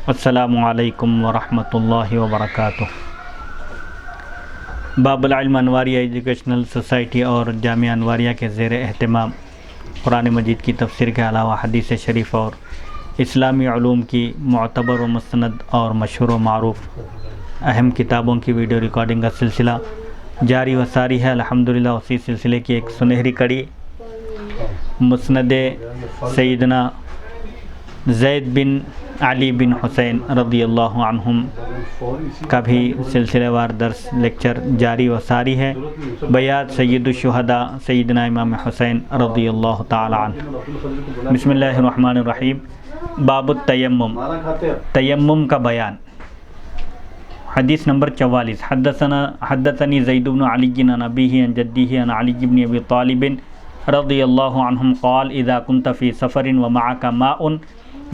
السلام علیکم ورحمۃ اللہ وبرکاتہ۔ باب العلم انواریہ ایجوکیشنل سوسائٹی اور جامعہ انواریہ کے زیر اہتمام قرآن مجید کی تفسیر کے علاوہ حدیث شریف اور اسلامی علوم کی معتبر و مستند اور مشہور و معروف اہم کتابوں کی ویڈیو ریکارڈنگ کا سلسلہ جاری و ساری ہے۔ الحمدللہ اسی سلسلے کی ایک سنہری کڑی مسند سیدنا زید بن علی بن حسین رضی اللہ عنہم کا بھی سلسلہ وار درس لیکچر جاری و ساری ہے۔ بیات سید الشہداء سیدنا امام حسین رضی اللہ تعالی عنہ۔ بسم اللہ الرحمن الرحیم۔ باب التیمم، تیمم کا بیان۔ حدیث نمبر 44۔ حدثنی زید بن علی عن ابیہ عن جدیہ عن علی بن ابی طالب رضی اللہ عنہم قال اذا كنت في سفر ومعك ماء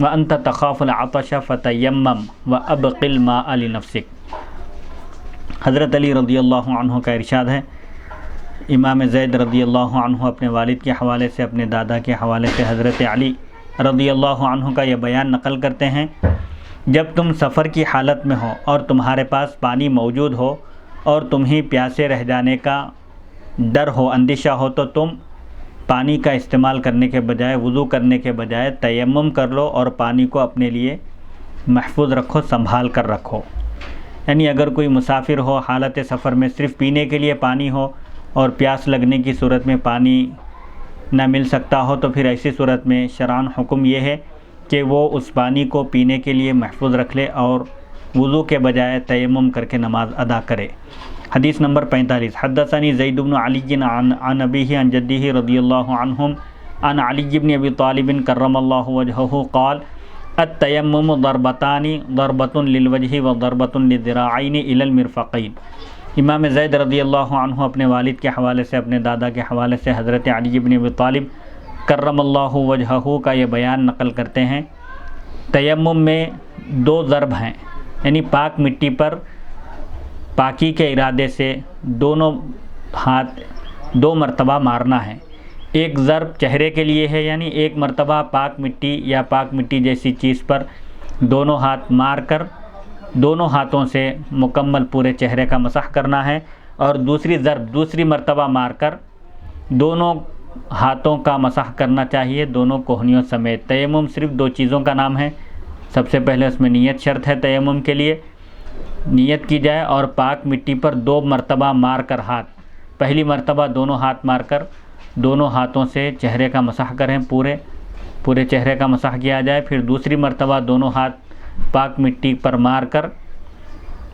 وانت تخاف العطش فتیمم وابق الماء لنفسک۔ حضرت علی رضی اللہ عنہ کا ارشاد ہے، امام زید رضی اللہ عنہ اپنے والد کے حوالے سے، اپنے دادا کے حوالے سے حضرت علی رضی اللہ عنہ کا یہ بیان نقل کرتے ہیں، جب تم سفر کی حالت میں ہو اور تمہارے پاس پانی موجود ہو اور تمہیں پیاسے رہ جانے کا ڈر ہو، اندیشہ ہو، تو تم پانی کا استعمال کرنے کے بجائے، وضو کرنے کے بجائے تیمم کر لو اور پانی کو اپنے لیے محفوظ رکھو، سنبھال کر رکھو۔ یعنی اگر کوئی مسافر ہو، حالت سفر میں صرف پینے کے لیے پانی ہو اور پیاس لگنے کی صورت میں پانی نہ مل سکتا ہو، تو پھر ایسی صورت میں شرعاً حکم یہ ہے کہ وہ اس پانی کو پینے کے لیے محفوظ رکھ لے اور وضو کے بجائے تیمم کر کے نماز ادا کرے۔ حدیث نمبر 45۔ حدثنی زید بن علی عن ابیہ عن جدیہ رضی اللہ عنہم عن علی بن ابی طالب کرم اللہ وجہہ قال التیمم ضربتان، ضربۃ للوجہ و ضربۃ للذراعین الی المرفقین۔ امام زید رضی اللہ عنہ اپنے والد کے حوالے سے، اپنے دادا کے حوالے سے حضرت علی بن ابی طالب کرم اللہ وجہہ کا یہ بیان نقل کرتے ہیں، تیمم میں دو ضرب ہیں، یعنی پاک مٹی پر پاکی کے ارادے سے دونوں ہاتھ دو مرتبہ مارنا ہے۔ ایک ضرب چہرے کے لیے ہے، یعنی ایک مرتبہ پاک مٹی یا پاک مٹی جیسی چیز پر دونوں ہاتھ مار کر دونوں ہاتھوں سے مکمل پورے چہرے کا مسح کرنا ہے، اور دوسری ضرب دوسری مرتبہ مار کر دونوں ہاتھوں کا مسح کرنا چاہیے، دونوں کوہنیوں سمیت۔ تیمم صرف دو چیزوں کا نام ہے۔ سب سے پہلے اس میں نیت شرط ہے، تیمم کے لیے نیت کی جائے اور پاک مٹی پر دو مرتبہ مار کر ہاتھ، پہلی مرتبہ دونوں ہاتھ مار کر دونوں ہاتھوں سے چہرے کا مسح کریں، پورے چہرے کا مسح کیا جائے، پھر دوسری مرتبہ دونوں ہاتھ پاک مٹی پر مار کر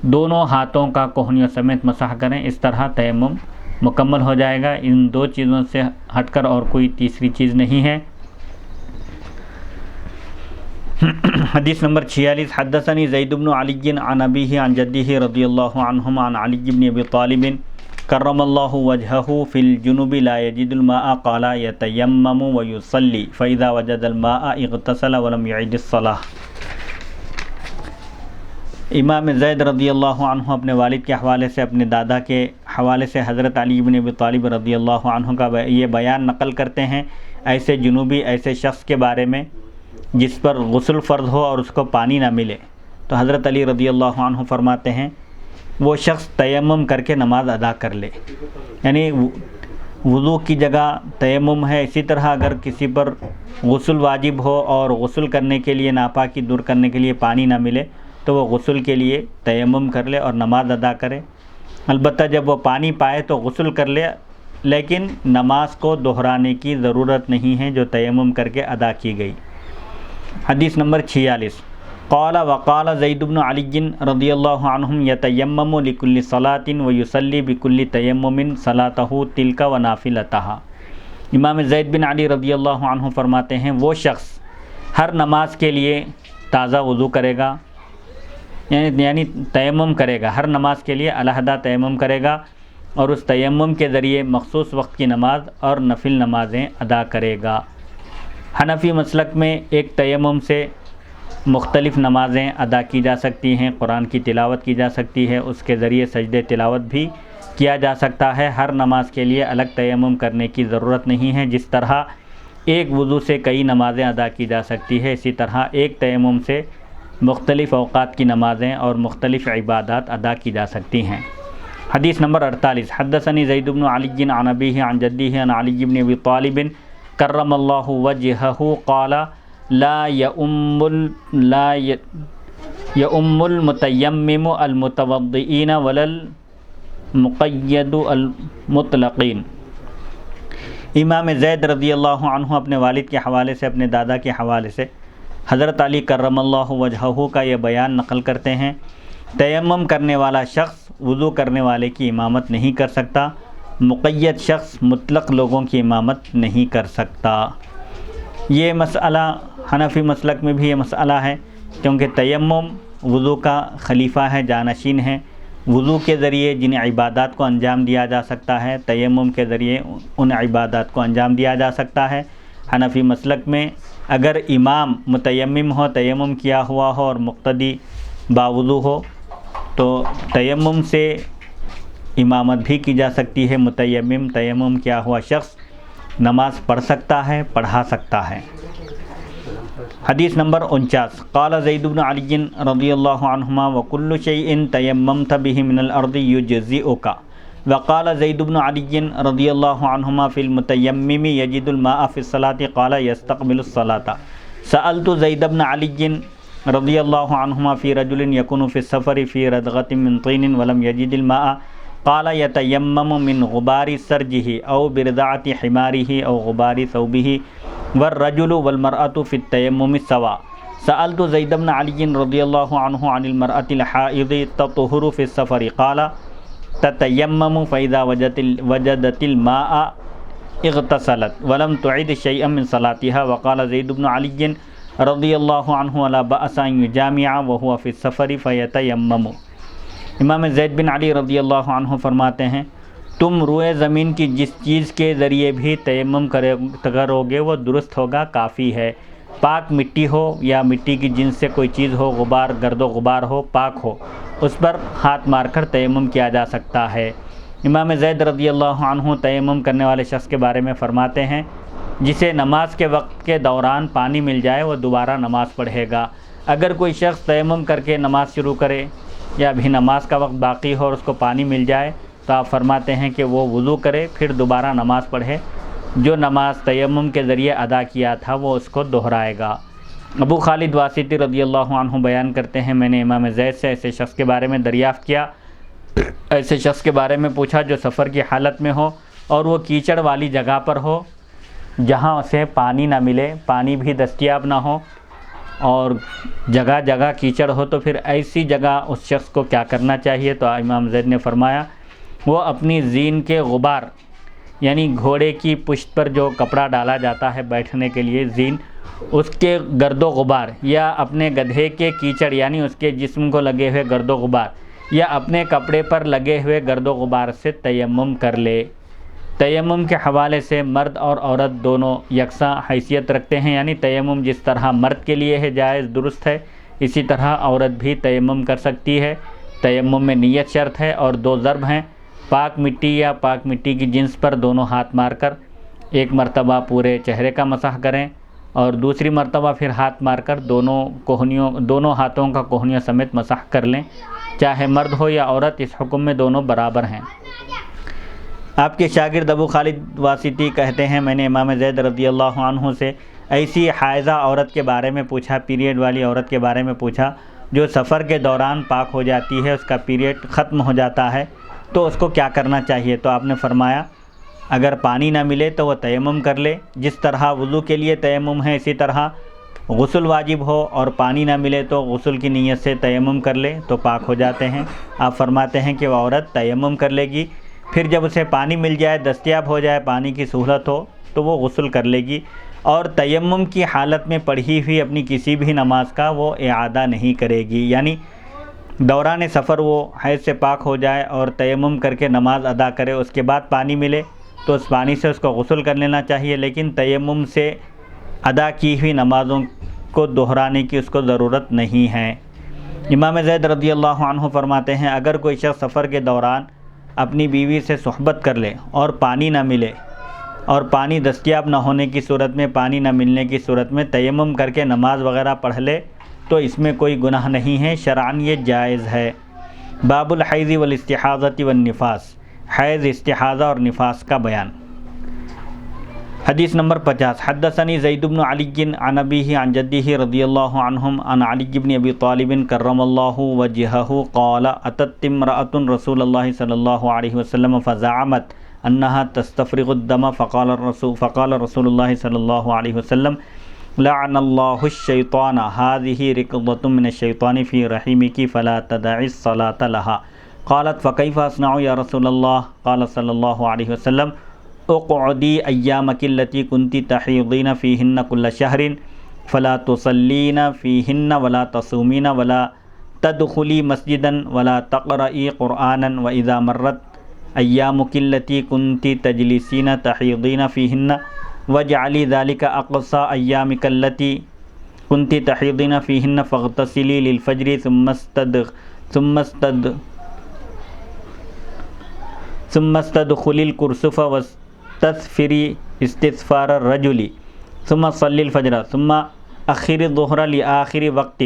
دونوں ہاتھوں کا کوہنیوں سمیت مسح کریں۔ اس طرح تیمم مکمل ہو جائے گا۔ ان دو چیزوں سے ہٹ کر اور کوئی تیسری چیز نہیں ہے۔ حدیث نمبر 46۔ حدثنی زید بن علی عن ابیہ عن جدیہ رضی اللہ عنہما عن علی بن ابی طالب کرم اللہ وجہہ فی الجنوب لا یجد الماء قال یتیمم ویصلی فاذا وجد الماء اغتسل ولم یعد الصلاۃ۔ امام زید رضی اللہ عنہ اپنے والد کے حوالے سے، اپنے دادا کے حوالے سے حضرت علی بن ابی طالب رضی اللہ عنہ کا یہ بیان نقل کرتے ہیں، ایسے جنوبی، ایسے شخص کے بارے میں جس پر غسل فرض ہو اور اس کو پانی نہ ملے، تو حضرت علی رضی اللہ عنہ فرماتے ہیں وہ شخص تیمم کر کے نماز ادا کر لے، یعنی وضو کی جگہ تیمم ہے۔ اسی طرح اگر کسی پر غسل واجب ہو اور غسل کرنے کے لیے، ناپاکی دور کرنے کے لیے پانی نہ ملے، تو وہ غسل کے لیے تیمم کر لے اور نماز ادا کرے۔ البتہ جب وہ پانی پائے تو غسل کر لے، لیکن نماز کو دہرانے کی ضرورت نہیں ہے جو تیمم کر کے ادا کی گئی۔ حدیث نمبر 46۔ قال وقال زید بن علی رضی اللہ عنہم یتیمم لکل صلاۃ ویصلی بکل تیمم صلاتہ تلک ونافلتہا۔ امام زید بن علی رضی اللہ عنہ فرماتے ہیں وہ شخص ہر نماز کے لیے تازہ وضو کرے گا، یعنی تیمم کرے گا، ہر نماز کے لیے علیحدہ تیمم کرے گا اور اس تیمم کے ذریعے مخصوص وقت کی نماز اور نفل نمازیں ادا کرے گا۔ حنفی مسلک میں ایک تیمم سے مختلف نمازیں ادا کی جا سکتی ہیں، قرآن کی تلاوت کی جا سکتی ہے، اس کے ذریعے سجدے تلاوت بھی کیا جا سکتا ہے۔ ہر نماز کے لیے الگ تیمم کرنے کی ضرورت نہیں ہے۔ جس طرح ایک وضو سے کئی نمازیں ادا کی جا سکتی ہے، اسی طرح ایک تیمم سے مختلف اوقات کی نمازیں اور مختلف عبادات ادا کی جا سکتی ہیں۔ حدیث نمبر 48، حدثنی زید بن علی عن ابیہ عن جدیہ عن علی بن ابی طالب کرم اللہ وجہہ قال لا یؤم المتیمم المتوضئین ولا المقید المطلقین۔ امام زید رضی اللہ عنہ اپنے والد کے حوالے سے، اپنے دادا کے حوالے سے حضرت علی کرم اللہ وجہہ کا یہ بیان نقل کرتے ہیں، تیمم کرنے والا شخص وضو کرنے والے کی امامت نہیں کر سکتا، مقید شخص مطلق لوگوں کی امامت نہیں کر سکتا۔ یہ مسئلہ حنفی مسلک میں بھی یہ مسئلہ ہے، کیونکہ تیمم وضو کا خلیفہ ہے، جانشین ہے۔ وضو کے ذریعے جن عبادات کو انجام دیا جا سکتا ہے، تیمم کے ذریعے ان عبادات کو انجام دیا جا سکتا ہے۔ حنفی مسلک میں اگر امام متیمم ہو، تیمم کیا ہوا ہو اور مقتدی باوضو ہو تو تیمم سے امامت بھی کی جا سکتی ہے۔ متیمم، تیمم کیا ہوا شخص نماز پڑھ سکتا ہے، پڑھا سکتا ہے۔ حدیث نمبر 49، قال زید بن علی رضی اللہ عنہما وکل شیء تیممت به من الارض یجزئک، وقال زید بن علی رضی اللہ عنہما فی المتیمم یجد الماء فی الصلاة قال یستقبل الصلاة۔ سألت زید بن علی رضی اللہ عنہما فی رجل یکون فی السفر فی ردغة من طین ولم یجد الماء قال یتیمم من غبار سرجہ او بردعۃ حمارہ او غبار ثوبہ والرجل والمرأة فی التیمم سواء۔ سألت زید بن علی رضی اللہ عنہ عن المرأة الحائض تطہر فی السفر قال تتیمم فإذا وجدت الماء اغتسلت ولم تعد شيئا من صلاتها۔ وقال زید بن علی رضی اللہ عنہ لا بأس ان یجامع وهو فی السفر فیتیمم۔ امام زید بن علی رضی اللہ عنہ فرماتے ہیں، تم روئے زمین کی جس چیز کے ذریعے بھی تیمم کرو گے وہ درست ہوگا، کافی ہے۔ پاک مٹی ہو یا مٹی کی جنس سے کوئی چیز ہو، غبار، گرد و غبار ہو، پاک ہو، اس پر ہاتھ مار کر تیمم کیا جا سکتا ہے۔ امام زید رضی اللہ عنہ تیمم کرنے والے شخص کے بارے میں فرماتے ہیں، جسے نماز کے وقت کے دوران پانی مل جائے وہ دوبارہ نماز پڑھے گا۔ اگر کوئی شخص تیمم کر کے نماز شروع کرے یا ابھی نماز کا وقت باقی ہو اور اس کو پانی مل جائے تو آپ فرماتے ہیں کہ وہ وضو کرے، پھر دوبارہ نماز پڑھے، جو نماز تیمم کے ذریعے ادا کیا تھا وہ اس کو دہرائے گا۔ ابو خالد واسطی رضی اللہ عنہ بیان کرتے ہیں، میں نے امام زید سے ایسے شخص کے بارے میں دریافت کیا، ایسے شخص کے بارے میں پوچھا جو سفر کی حالت میں ہو اور وہ کیچڑ والی جگہ پر ہو جہاں اسے پانی نہ ملے، پانی بھی دستیاب نہ ہو اور جگہ جگہ کیچڑ ہو، تو پھر ایسی جگہ اس شخص کو کیا کرنا چاہیے؟ تو امام زید نے فرمایا وہ اپنی زین کے غبار، یعنی گھوڑے کی پشت پر جو کپڑا ڈالا جاتا ہے بیٹھنے کے لیے زین، اس کے گرد و غبار، یا اپنے گدھے کے کیچڑ یعنی اس کے جسم کو لگے ہوئے گرد و غبار، یا اپنے کپڑے پر لگے ہوئے گرد و غبار سے تیمم کر لے۔ تیمم کے حوالے سے مرد اور عورت دونوں یکساں حیثیت رکھتے ہیں، یعنی تیمم جس طرح مرد کے لیے ہے جائز درست ہے، اسی طرح عورت بھی تیمم کر سکتی ہے۔ تیمم میں نیت شرط ہے اور دو ضرب ہیں، پاک مٹی یا پاک مٹی کی جنس پر دونوں ہاتھ مار کر ایک مرتبہ پورے چہرے کا مسح کریں اور دوسری مرتبہ پھر ہاتھ مار کر دونوں ہاتھوں کا کوہنیوں سمیت مسح کر لیں، چاہے مرد ہو یا عورت، اس حکم میں دونوں برابر ہیں۔ آپ کے شاگرد ابو خالد واسطی کہتے ہیں، میں نے امام زید رضی اللہ عنہ سے ایسی حائضہ عورت کے بارے میں پوچھا، پیریڈ والی عورت کے بارے میں پوچھا جو سفر کے دوران پاک ہو جاتی ہے، اس کا پیریڈ ختم ہو جاتا ہے تو اس کو کیا کرنا چاہیے؟ تو آپ نے فرمایا اگر پانی نہ ملے تو وہ تیمم کر لے، جس طرح وضو کے لیے تیمم ہے اسی طرح غسل واجب ہو، اور پانی نہ ملے تو غسل کی نیت سے تیمم کر لے تو پاک ہو جاتے ہیں۔ آپ فرماتے ہیں کہ وہ عورت تیمم کر لے گی، پھر جب اسے پانی مل جائے، دستیاب ہو جائے، پانی کی سہولت ہو تو وہ غسل کر لے گی، اور تیمم کی حالت میں پڑھی ہوئی اپنی کسی بھی نماز کا وہ اعادہ نہیں کرے گی، یعنی دوران سفر وہ حیض سے پاک ہو جائے اور تیمم کر کے نماز ادا کرے، اس کے بعد پانی ملے تو اس پانی سے اس کو غسل کر لینا چاہیے، لیکن تیمم سے ادا کی ہوئی نمازوں کو دہرانے کی اس کو ضرورت نہیں ہے۔ امام زید رضی اللہ عنہ فرماتے ہیں اگر کوئی شخص سفر کے دوران اپنی بیوی سے صحبت کر لے اور پانی نہ ملے، اور پانی دستیاب نہ ہونے کی صورت میں، پانی نہ ملنے کی صورت میں تیمم کر کے نماز وغیرہ پڑھ لے تو اس میں کوئی گناہ نہیں ہے، شرعاً یہ جائز ہے۔ باب الحیض والاستحاضۃ والنفاس، حیض، استحاضہ اور نفاس کا بیان۔ حدیث نمبر 50، حدثنی زید بن علی عن ابیہ عن جدہ رضی اللہ عنہم عن علی بن ابی طالب کرم اللہ وجہہ قال اتت امرأة رسول اللہ صلی اللہ علیہ وسلم فزعمت انہا تستفرغ الدم فقال رسول اللہ صلی اللہ علیہ وسلم لعن اللہ الشیطان هذه رکضۃ من الشیطان فی رحمک فلا تدعی الصلاة لها قالت فکیف اصنع یا رسول اللہ قال صلی اللہ علیہ وسلم اقعدی ایامک التی کنتی تحیضین فیہن کل شہر فلا تصلین فیہن ولا تصومین ولا تدخلی مسجدا ولا تقرئی قرآنا واذا مرت ایامک التی کنتی تجلسین تحیضین فیہن واجعلی ذلک اقصى ایامک التی کنتی تحیضین فیہن فاغتسلی للفجر ثم استدخلی الکرسف واستثفری استثفار الرجل ثم صلی الفجر ثم اخر الظہر لآخر وقت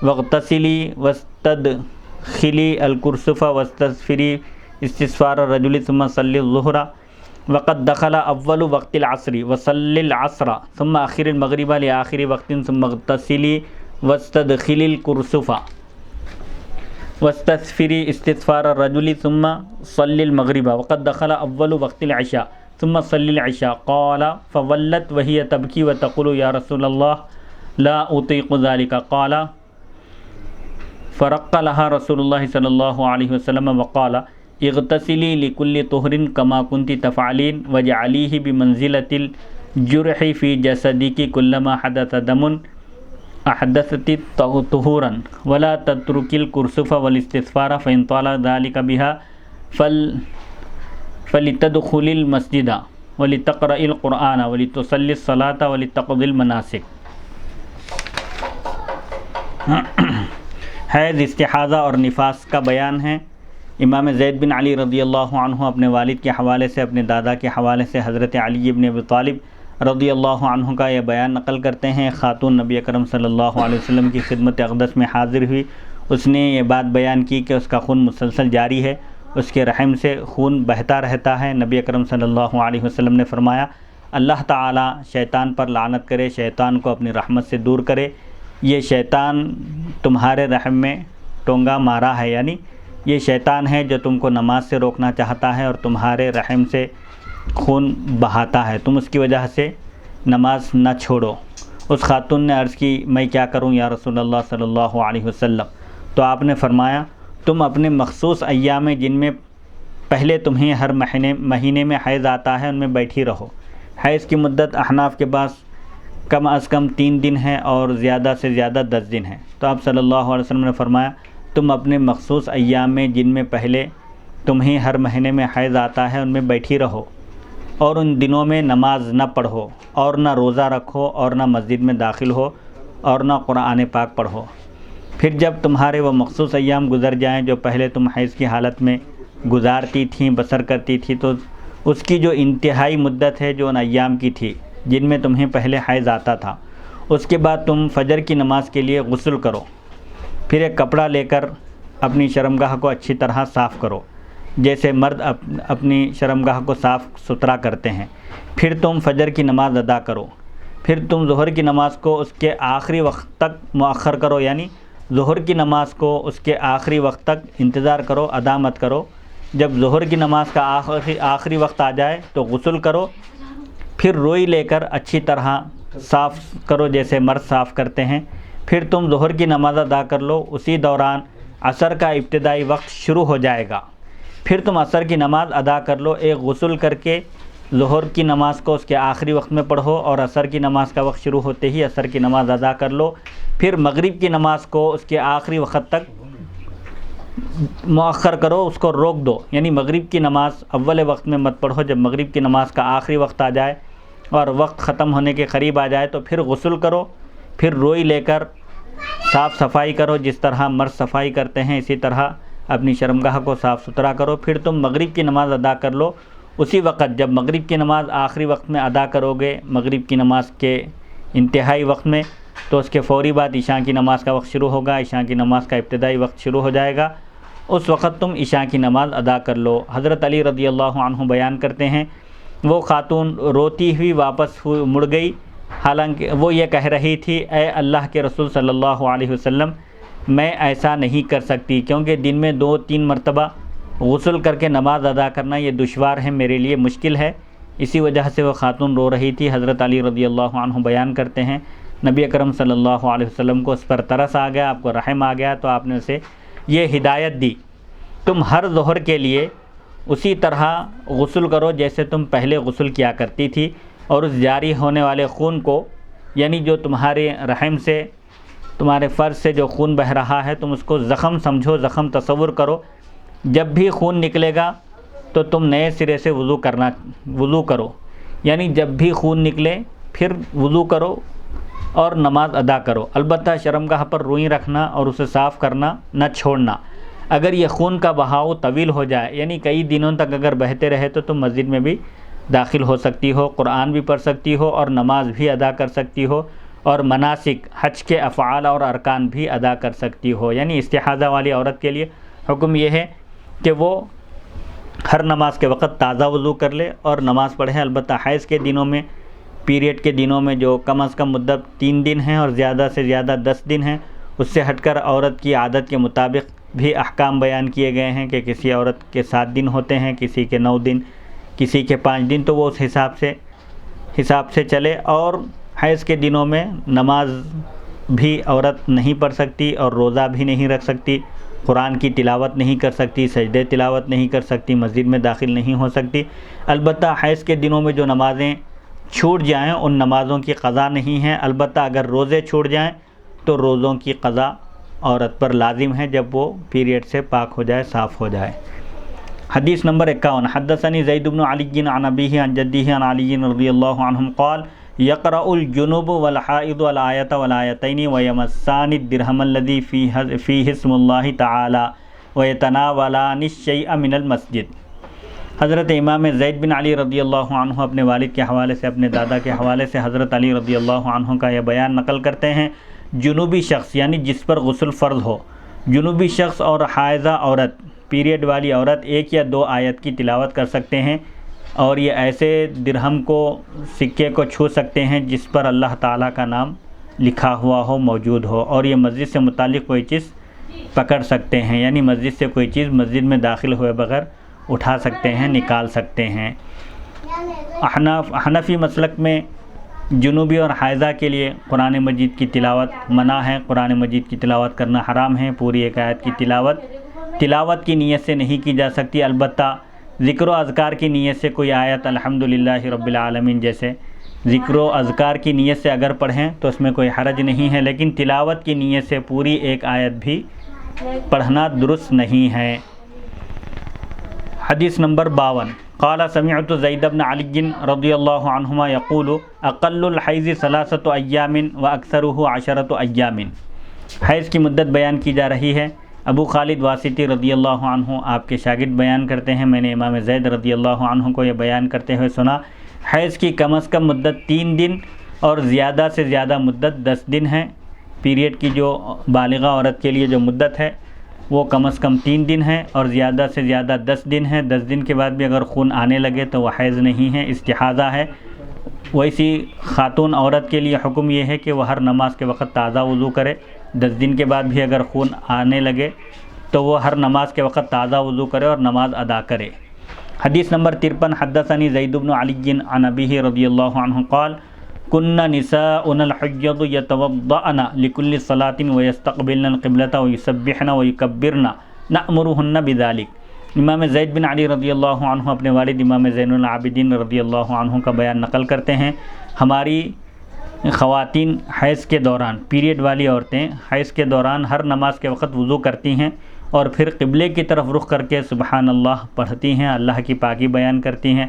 واغتسلی واستدخلی الکرسف واستثفری استثفار الرجل ثم صلی الظہر وقد دخل اول وقت العصر وصلی العصر ثم اخر المغرب لآخر وقت ثم اغتسلی واستدخلی الکرسف واستثفری استثفار الرجل ثم صلی المغرب وقد دخل اول وقت العشاء ثم صلی العشاء قال فولت وهي تبكي وتقول یا رسول اللہ لا اطيق ذلك قال فرق لها رسول اللہ صلی اللہ علیہ وسلم وقال اغتسلی لكل طہر كما كنت تفعلین واجعلیہ بمنزلة الجرح في جسدك كلما حدث دم احدثت طہورا ولا تترك الكرسف والاستثفار فإن طال ذلك بها فلتدخل المسجد ولتقرأ القرآن ولتصلي الصلاة ولتقضي المناسك۔ حیض، استحاضہ اور نفاس کا بیان ہے۔ امام زید بن علی رضی اللہ عنہ اپنے والد کے حوالے سے، اپنے دادا کے حوالے سے حضرت علی بن ابی طالب رضی اللہ عنہ کا یہ بیان نقل کرتے ہیں۔ خاتون نبی اکرم صلی اللہ علیہ وسلم کی خدمت اقدس میں حاضر ہوئی، اس نے یہ بات بیان کی کہ اس کا خون مسلسل جاری ہے، اس کے رحم سے خون بہتا رہتا ہے۔ نبی اکرم صلی اللہ علیہ وسلم نے فرمایا اللہ تعالیٰ شیطان پر لعنت کرے، شیطان کو اپنی رحمت سے دور کرے، یہ شیطان تمہارے رحم میں ٹونگا مارا ہے، یعنی یہ شیطان ہے جو تم کو نماز سے روکنا چاہتا ہے اور تمہارے رحم سے خون بہاتا ہے، تم اس کی وجہ سے نماز نہ چھوڑو۔ اس خاتون نے عرض کی میں کیا کروں یا رسول اللہ صلی اللہ علیہ وسلم؟ تو آپ نے فرمایا تم اپنے مخصوص ایام جن میں پہلے تمہیں ہر مہینے میں حیض آتا ہے ان میں بیٹھی رہو۔ حیض کی مدت احناف کے پاس کم از کم 3 دن ہے اور زیادہ سے زیادہ 10 دن ہے، تو آپ صلی اللہ علیہ وسلم نے فرمایا تم اپنے مخصوص ایام میں جن میں پہلے تمہیں ہر مہینے میں حیض آتا ہے ان میں بیٹھی رہو اور ان دنوں میں نماز نہ پڑھو اور نہ روزہ رکھو اور نہ مسجد میں داخل ہو اور نہ قرآن پاک پڑھو۔ پھر جب تمہارے وہ مخصوص ایام گزر جائیں جو پہلے تم حیض کی حالت میں گزارتی تھیں، بسر کرتی تھی، تو اس کی جو انتہائی مدت ہے جو ان ایام کی تھی جن میں تمہیں پہلے حیض آتا تھا، اس کے بعد تم فجر کی نماز کے لیے غسل کرو، پھر ایک کپڑا لے کر اپنی شرمگاہ کو اچھی طرح صاف کرو جیسے مرد اپنی شرمگاہ کو صاف ستھرا کرتے ہیں، پھر تم فجر کی نماز ادا کرو، پھر تم ظہر کی نماز کو اس کے آخری وقت تک مؤخر کرو، یعنی ظہر کی نماز کو اس کے آخری وقت تک انتظار کرو، ادا مت کرو۔ جب ظہر کی نماز کا آخری وقت آ جائے تو غسل کرو، پھر روئی لے کر اچھی طرح صاف کرو جیسے مرد صاف کرتے ہیں، پھر تم ظہر کی نماز ادا کر لو، اسی دوران عصر کا ابتدائی وقت شروع ہو جائے گا، پھر تم عصر کی نماز ادا کر لو، ایک غسل کر کے ظہر کی نماز کو اس کے آخری وقت میں پڑھو اور عصر کی نماز کا وقت شروع ہوتے ہی عصر کی نماز ادا کر لو، پھر مغرب کی نماز کو اس کے آخری وقت تک مؤخر کرو، اس کو روک دو، یعنی مغرب کی نماز اول وقت میں مت پڑھو، جب مغرب کی نماز کا آخری وقت آ جائے اور وقت ختم ہونے کے قریب آ جائے تو پھر غسل کرو، پھر روئی لے کر صاف صفائی کرو، جس طرح مرد صفائی کرتے ہیں اسی طرح اپنی شرمگاہ کو صاف ستھرا کرو، پھر تم مغرب کی نماز ادا کر لو، اسی وقت جب مغرب کی نماز آخری وقت میں ادا کرو گے، مغرب کی نماز کے انتہائی وقت میں تو اس کے فوری بعد عشاء کی نماز کا وقت شروع ہوگا، عشاء کی نماز کا ابتدائی وقت شروع ہو جائے گا، اس وقت تم عشاء کی نماز ادا کر لو۔ حضرت علی رضی اللہ عنہ بیان کرتے ہیں وہ خاتون روتی ہوئی واپس مڑ گئی، حالانکہ وہ یہ کہہ رہی تھی اے اللہ کے رسول صلی اللہ علیہ وسلم میں ایسا نہیں کر سکتی، کیونکہ دن میں 2-3 مرتبہ غسل کر کے نماز ادا کرنا یہ دشوار ہے، میرے لیے مشکل ہے، اسی وجہ سے وہ خاتون رو رہی تھی۔ حضرت علی رضی اللہ عنہ بیان کرتے ہیں نبی اکرم صلی اللہ علیہ وسلم کو اس پر ترس آ گیا، آپ کو رحم آ گیا، تو آپ نے اسے یہ ہدایت دی تم ہر ظہر کے لیے اسی طرح غسل کرو جیسے تم پہلے غسل کیا کرتی تھی، اور اس جاری ہونے والے خون کو، یعنی جو تمہارے رحم سے تمہارے فرج سے جو خون بہہ رہا ہے تم اس کو زخم سمجھو، زخم تصور کرو، جب بھی خون نکلے گا تو تم نئے سرے سے وضو کرو، یعنی جب بھی خون نکلے پھر وضو کرو اور نماز ادا کرو، البتہ شرمگاہ پر روئی رکھنا اور اسے صاف کرنا نہ چھوڑنا۔ اگر یہ خون کا بہاؤ طویل ہو جائے، یعنی کئی دنوں تک اگر بہتے رہے تو تم مسجد میں بھی داخل ہو سکتی ہو، قرآن بھی پڑھ سکتی ہو اور نماز بھی ادا کر سکتی ہو، اور مناسک حج کے افعال اور ارکان بھی ادا کر سکتی ہو۔ یعنی استحاضہ والی عورت کے لیے حکم یہ ہے کہ وہ ہر نماز کے وقت تازہ وضو کر لے اور نماز پڑھے، البتہ حیض کے دنوں میں، پیریڈ کے دنوں میں جو کم از کم مدت 3 دن ہیں اور زیادہ سے زیادہ 10 دن ہیں، اس سے ہٹ کر عورت کی عادت کے مطابق بھی احکام بیان کیے گئے ہیں کہ کسی عورت کے 7 دن ہوتے ہیں، کسی کے 9 دن، کسی کے 5 دن، تو وہ اس حساب سے چلے۔ اور حیض کے دنوں میں نماز بھی عورت نہیں پڑھ سکتی اور روزہ بھی نہیں رکھ سکتی، قرآن کی تلاوت نہیں کر سکتی، سجدے تلاوت نہیں کر سکتی، مسجد میں داخل نہیں ہو سکتی۔ البتہ حیض کے دنوں میں جو نمازیں چھوٹ جائیں ان نمازوں کی قضا نہیں ہے، البتہ اگر روزے چھوٹ جائیں تو روزوں کی قضا عورت پر لازم ہے جب وہ پیریڈ سے پاک ہو جائے، صاف ہو جائے۔ حدیث نمبر 51 حدثني زید بن علی عن ابیہ عن جدہ عن علی رضی اللہ عنہم قال یقرأ الجنوب والحائض والآیۃ والآیتین ویمسان الدرہم الذی فیہ اسم اللہ تعالی ویتناولان الشیء من المسجد۔ حضرت امام زید بن علی رضی اللہ عنہ اپنے والد کے حوالے سے، اپنے دادا کے حوالے سے حضرت علی رضی اللہ عنہ کا یہ بیان نقل کرتے ہیں، جنوبی شخص یعنی جس پر غسل فرض ہو، جنوبی شخص اور حائضہ عورت، پیریڈ والی عورت 1 یا 2 آیت کی تلاوت کر سکتے ہیں، اور یہ ایسے درہم کو، سکے کو چھو سکتے ہیں جس پر اللہ تعالیٰ کا نام لکھا ہوا ہو، موجود ہو، اور یہ مسجد سے متعلق کوئی چیز پکڑ سکتے ہیں، یعنی مسجد سے کوئی چیز مسجد میں داخل ہوئے بغیر اٹھا سکتے ہیں، نکال سکتے ہیں۔ حنفی مسلک میں جنوبی اور حائضہ کے لیے قرآن مجید کی تلاوت منع ہے، قرآن مجید کی تلاوت کرنا حرام ہے، پوری ایک آیت کی تلاوت کی نیت سے نہیں کی جا سکتی، البتہ ذکر و اذکار کی نیت سے کوئی آیت الحمدللہ رب العالمین جیسے ذکر و اذکار کی نیت سے اگر پڑھیں تو اس میں کوئی حرج نہیں ہے، لیکن تلاوت کی نیت سے پوری ایک آیت بھی پڑھنا درست نہیں ہے۔ حدیث نمبر 52 قال سمعت زید بن علی رضی اللہ عنہما یقول اقل الحیض 3 ایام واکثرہ 10 ایام۔ حیض کی مدت بیان کی جا رہی ہے، ابو خالد واسطی رضی اللہ عنہ آپ کے شاگرد بیان کرتے ہیں، میں نے امام زید رضی اللہ عنہ کو یہ بیان کرتے ہوئے سنا، حیض کی کم از کم مدت 3 دن اور زیادہ سے زیادہ مدت 10 دن ہے۔ پیریڈ کی جو بالغہ عورت کے لیے جو مدت ہے وہ کم از کم 3 دن ہے اور زیادہ سے زیادہ 10 دن ہے۔ 10 دن کے بعد بھی اگر خون آنے لگے تو وہ حیض نہیں ہے، استحاضہ ہے۔ ویسی خاتون عورت کے لیے حکم یہ ہے کہ وہ ہر نماز کے وقت تازہ وضو کرے، 10 دن کے بعد بھی اگر خون آنے لگے تو وہ ہر نماز کے وقت تازہ وضو کرے اور نماز ادا کرے۔ حدیث نمبر 53 حدثني زید بن علی عن ابیہ رضی اللہ عنہ قال كن نساؤنا الحجض يتوضأن لكل صلاة ويستقبلن القبلة ويسبحن ويكبرن نأمرهن بذلك۔ امام زید بن علی رضی اللہ عنہ اپنے والد امام زین العابدین رضی اللہ عنہ کا بیان نقل کرتے ہیں، ہماری خواتین حیض کے دوران، پیریڈ والی عورتیں حیض کے دوران ہر نماز کے وقت وضو کرتی ہیں اور پھر قبلے کی طرف رخ کر کے سبحان اللہ پڑھتی ہیں، اللہ کی پاکی بیان کرتی ہیں،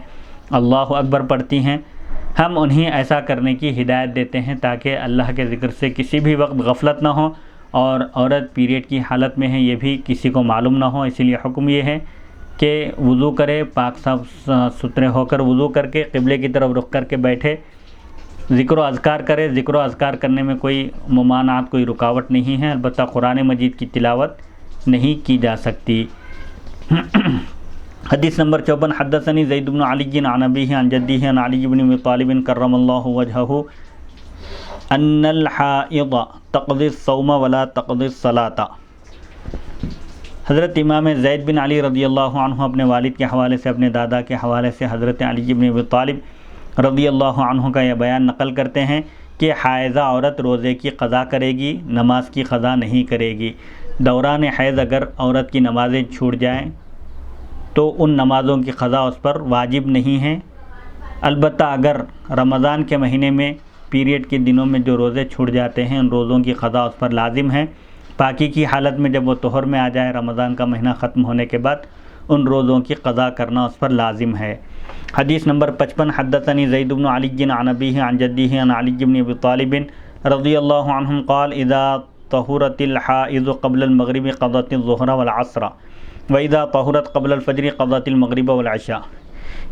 اللہ اکبر پڑھتی ہیں۔ ہم انہیں ایسا کرنے کی ہدایت دیتے ہیں تاکہ اللہ کے ذکر سے کسی بھی وقت غفلت نہ ہو، اور عورت پیریڈ کی حالت میں ہے یہ بھی کسی کو معلوم نہ ہو، اسی لیے حکم یہ ہے کہ وضو کرے، پاک صاف ستھرے ہو کر وضو کر کے قبلے کی طرف رخ کر کے بیٹھے، ذکر و اذکار کرے. ذکر و اذکار کرنے میں کوئی ممانعت، کوئی رکاوٹ نہیں ہے، البتہ قرآن مجید کی تلاوت نہیں کی جا سکتی. حدیث نمبر 54. حدثنی زید بن علی عن ابیہ عن جدہ عن علی بن ابی طالب کرم اللہ وجہہ ان الحائض تقضی الصوم ولا تقضی الصلاۃ. حضرت امام زید بن علی رضی اللہ عنہ اپنے والد کے حوالے سے، اپنے دادا کے حوالے سے حضرت علی بن ابی طالب رضی اللہ عنہ کا یہ بیان نقل کرتے ہیں کہ حائضہ عورت روزے کی قضا کرے گی، نماز کی قضا نہیں کرے گی. دوران حیض اگر عورت کی نمازیں چھوٹ جائیں تو ان نمازوں کی قضا اس پر واجب نہیں ہے. البتہ اگر رمضان کے مہینے میں پیریڈ کے دنوں میں جو روزے چھوٹ جاتے ہیں ان روزوں کی قضا اس پر لازم ہے. پاکی کی حالت میں جب وہ طہر میں آ جائے رمضان کا مہینہ ختم ہونے کے بعد ان روزوں کی قضا کرنا اس پر لازم ہے. حدیث نمبر 55. حدثنی زید بن علی عن ابیہ عن جدہ عن علی بن ابی طالب رضی اللہ عنہم قال اذا طہرت الحائض قبل المغرب قضت الظہر والعصر وَإِذَا طَهُرَتْ قَبْلَ الْفَجْرِ قَضَتِ الْمَغْرِبَ وَالْعِشَاءَ.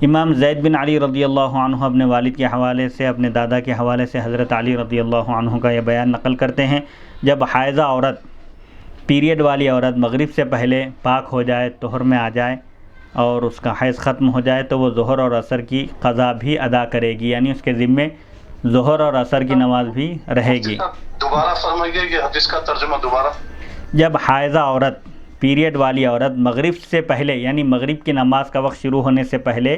امام زید بن علی رضی اللہ عنہ اپنے والد کے حوالے سے، اپنے دادا کے حوالے سے حضرت علی رضی اللہ عنہ کا یہ بیان نقل کرتے ہیں جب حائضہ عورت، پیریڈ والی عورت مغرب سے پہلے پاک ہو جائے، طہر میں آ جائے اور اس کا حیض ختم ہو جائے تو وہ ظہر اور عصر کی قضا بھی ادا کرے گی، یعنی اس کے ذمے ظہر اور عصر کی نماز بھی رہے گی. دوبارہ فرمائیے کہ حدیث کا ترجمہ دوبارہ. جب حائضہ عورت، پیریڈ والی عورت مغرب سے پہلے یعنی مغرب کی نماز کا وقت شروع ہونے سے پہلے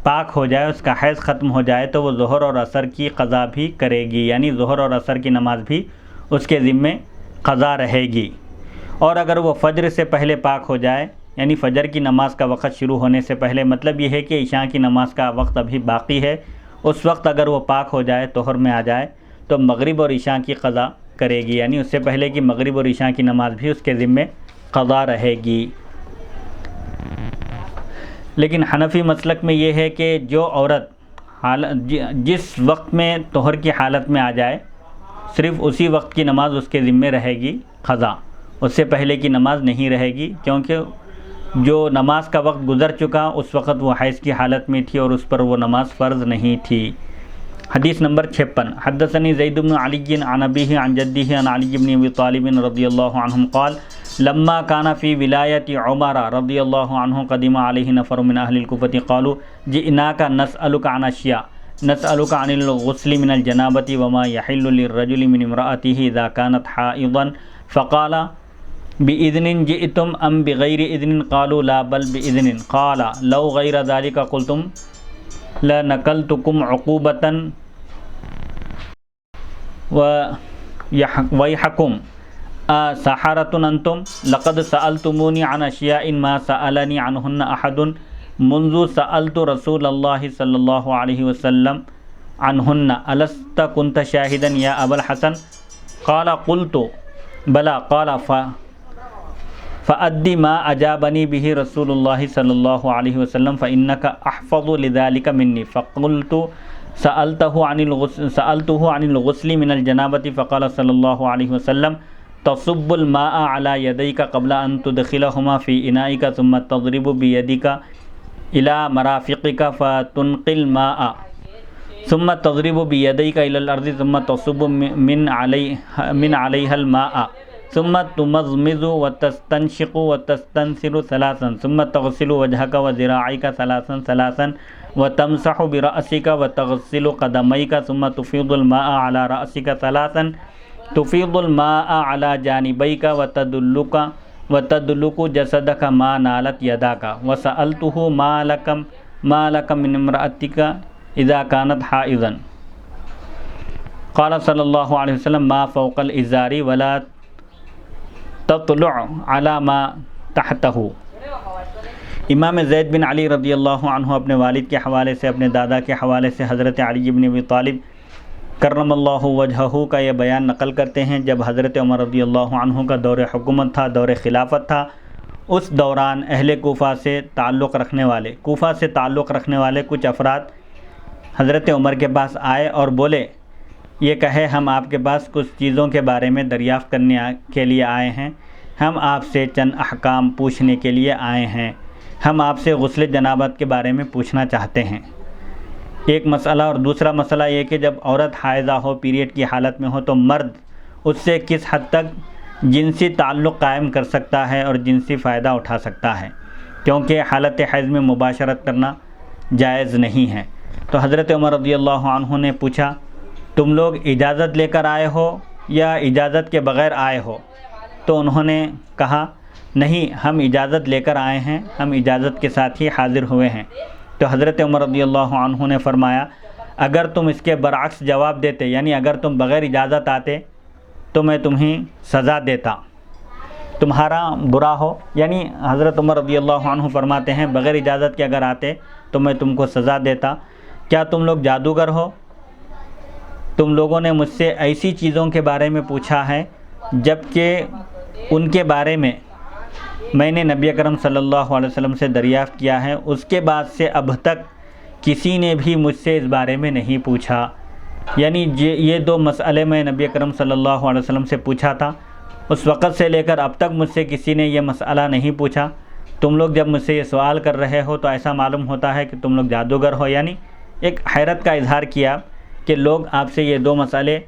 پاک ہو جائے، اس کا حیض ختم ہو جائے تو وہ ظہر اور عصر کی قضا بھی کرے گی، یعنی ظہر اور عصر کی نماز بھی اس کے ذمے قضا رہے گی. اور اگر وہ فجر سے پہلے پاک ہو جائے یعنی فجر کی نماز کا وقت شروع ہونے سے پہلے، مطلب یہ ہے کہ عشاء کی نماز کا وقت ابھی باقی ہے، اس وقت اگر وہ پاک ہو جائے، طہر میں آ جائے تو مغرب اور عشاء کی قضا کرے گی، یعنی اس سے پہلے کہ مغرب اور عشاء کی نماز بھی اس کے ذمے قضا رہے گی. لیکن حنفی مسلک میں یہ ہے کہ جو عورت جس وقت میں طہر کی حالت میں آ جائے صرف اسی وقت کی نماز اس کے ذمے رہے گی قضا، اس سے پہلے کی نماز نہیں رہے گی، کیونکہ جو نماز کا وقت گزر چکا اس وقت وہ حیض کی حالت میں تھی اور اس پر وہ نماز فرض نہیں تھی. حدیث نمبر 56. حدثنی زید بن علی عن ابیہ عن جدہ عن علی بن ابی طالب رضی اللہ عنہم قال لما كان في ولاية عمر رضي الله عنه قدم عليه نفر من أهل الكوفة قالوا جئناك نسألك عن أشياء نسألك عن الغسل من الجنابة وما يحل للرجل من امرأته إذا كانت حائضا فقال بإذن جئتم أم بغير إذن قالوا لا بل بإذن قال لو غير ذلك قلتم لنقلتكم عقوبة ويحكم سحرة أنتم لقد سألتموني عن أشياء ما سألني عنهن أحد منذ سألت رسول الله صلى الله عليه وسلم عنهن ألست كنت شاهدا يا أبا الحسن قال قلت بلى قال فأدي ما أجابني به رسول الله صلى الله عليه وسلم فإنك أحفظ لذلك مني فقلت سألته عن الغسل من الجنابة فقال صلى الله عليه وسلم تصب الماء على يديك قبل أن تدخلهما في إنائك ثم تضرب بيدك إلى مرافقك فتنقي الماء ثم تضرب بيديك إلى الأرض ثم تصب من عليها الماء ثم تمضمض وتستنشق وتستنثر ثلاثا ثم تغسل وجهك وذراعيك ثلاثا وتمسح برأسك وتغسل قدميك ثم تفيض الماء على رأسك ثلاثا تفيض الماء على جانبيك وتدلك جسدك ما نالت يداك وسألته ما لك من امرأتك إذا كانت حائضا قال صلى الله عليه وسلم ما فوق الإزار ولا تطلع على ما تحته. امام زید بن علی رضی اللہ عنہ اپنے والد کے حوالے سے، اپنے دادا کے حوالے سے حضرت علی بن ابی طالب کرم اللہ وجہہ کا یہ بیان نقل کرتے ہیں جب حضرت عمر رضی اللہ عنہ کا دور حکومت تھا، دور خلافت تھا، اس دوران اہل کوفہ سے تعلق رکھنے والے کچھ افراد حضرت عمر کے پاس آئے اور بولے، یہ کہے ہم آپ کے پاس کچھ چیزوں کے بارے میں دریافت کرنے کے لیے آئے ہیں، ہم آپ سے چند احکام پوچھنے کے لیے آئے ہیں، ہم آپ سے غسل جنابت کے بارے میں پوچھنا چاہتے ہیں. ایک مسئلہ، اور دوسرا مسئلہ یہ کہ جب عورت حائضہ ہو، پیریڈ کی حالت میں ہو، تو مرد اس سے کس حد تک جنسی تعلق قائم کر سکتا ہے اور جنسی فائدہ اٹھا سکتا ہے، کیونکہ حالت حیض میں مباشرت کرنا جائز نہیں ہے۔ تو حضرت عمر رضی اللہ عنہ نے پوچھا تم لوگ اجازت لے کر آئے ہو یا اجازت کے بغیر آئے ہو؟ تو انہوں نے کہا نہیں، ہم اجازت لے کر آئے ہیں، ہم اجازت کے ساتھ ہی حاضر ہوئے ہیں۔ تو حضرت عمر رضی اللہ عنہ نے فرمایا اگر تم اس کے برعکس جواب دیتے، یعنی اگر تم بغیر اجازت آتے تو میں تمہیں سزا دیتا، تمہارا برا ہو، یعنی حضرت عمر رضی اللہ عنہ فرماتے ہیں بغیر اجازت کے اگر آتے تو میں تم کو سزا دیتا۔ کیا تم لوگ جادوگر ہو؟ تم لوگوں نے مجھ سے ایسی چیزوں کے بارے میں پوچھا ہے جبکہ ان کے بارے میں نے نبی اکرم صلی اللہ علیہ وسلم سے دریافت کیا ہے، اس کے بعد سے اب تک کسی نے بھی مجھ سے اس بارے میں نہیں پوچھا۔ یعنی یہ دو مسئلے میں نبی اکرم صلی اللہ علیہ وسلم سے پوچھا تھا، اس وقت سے لے کر اب تک مجھ سے کسی نے یہ مسئلہ نہیں پوچھا۔ تم لوگ جب مجھ سے یہ سوال کر رہے ہو تو ایسا معلوم ہوتا ہے کہ تم لوگ جادوگر ہو۔ یعنی ایک حیرت کا اظہار کیا کہ لوگ آپ سے یہ دو مسئلے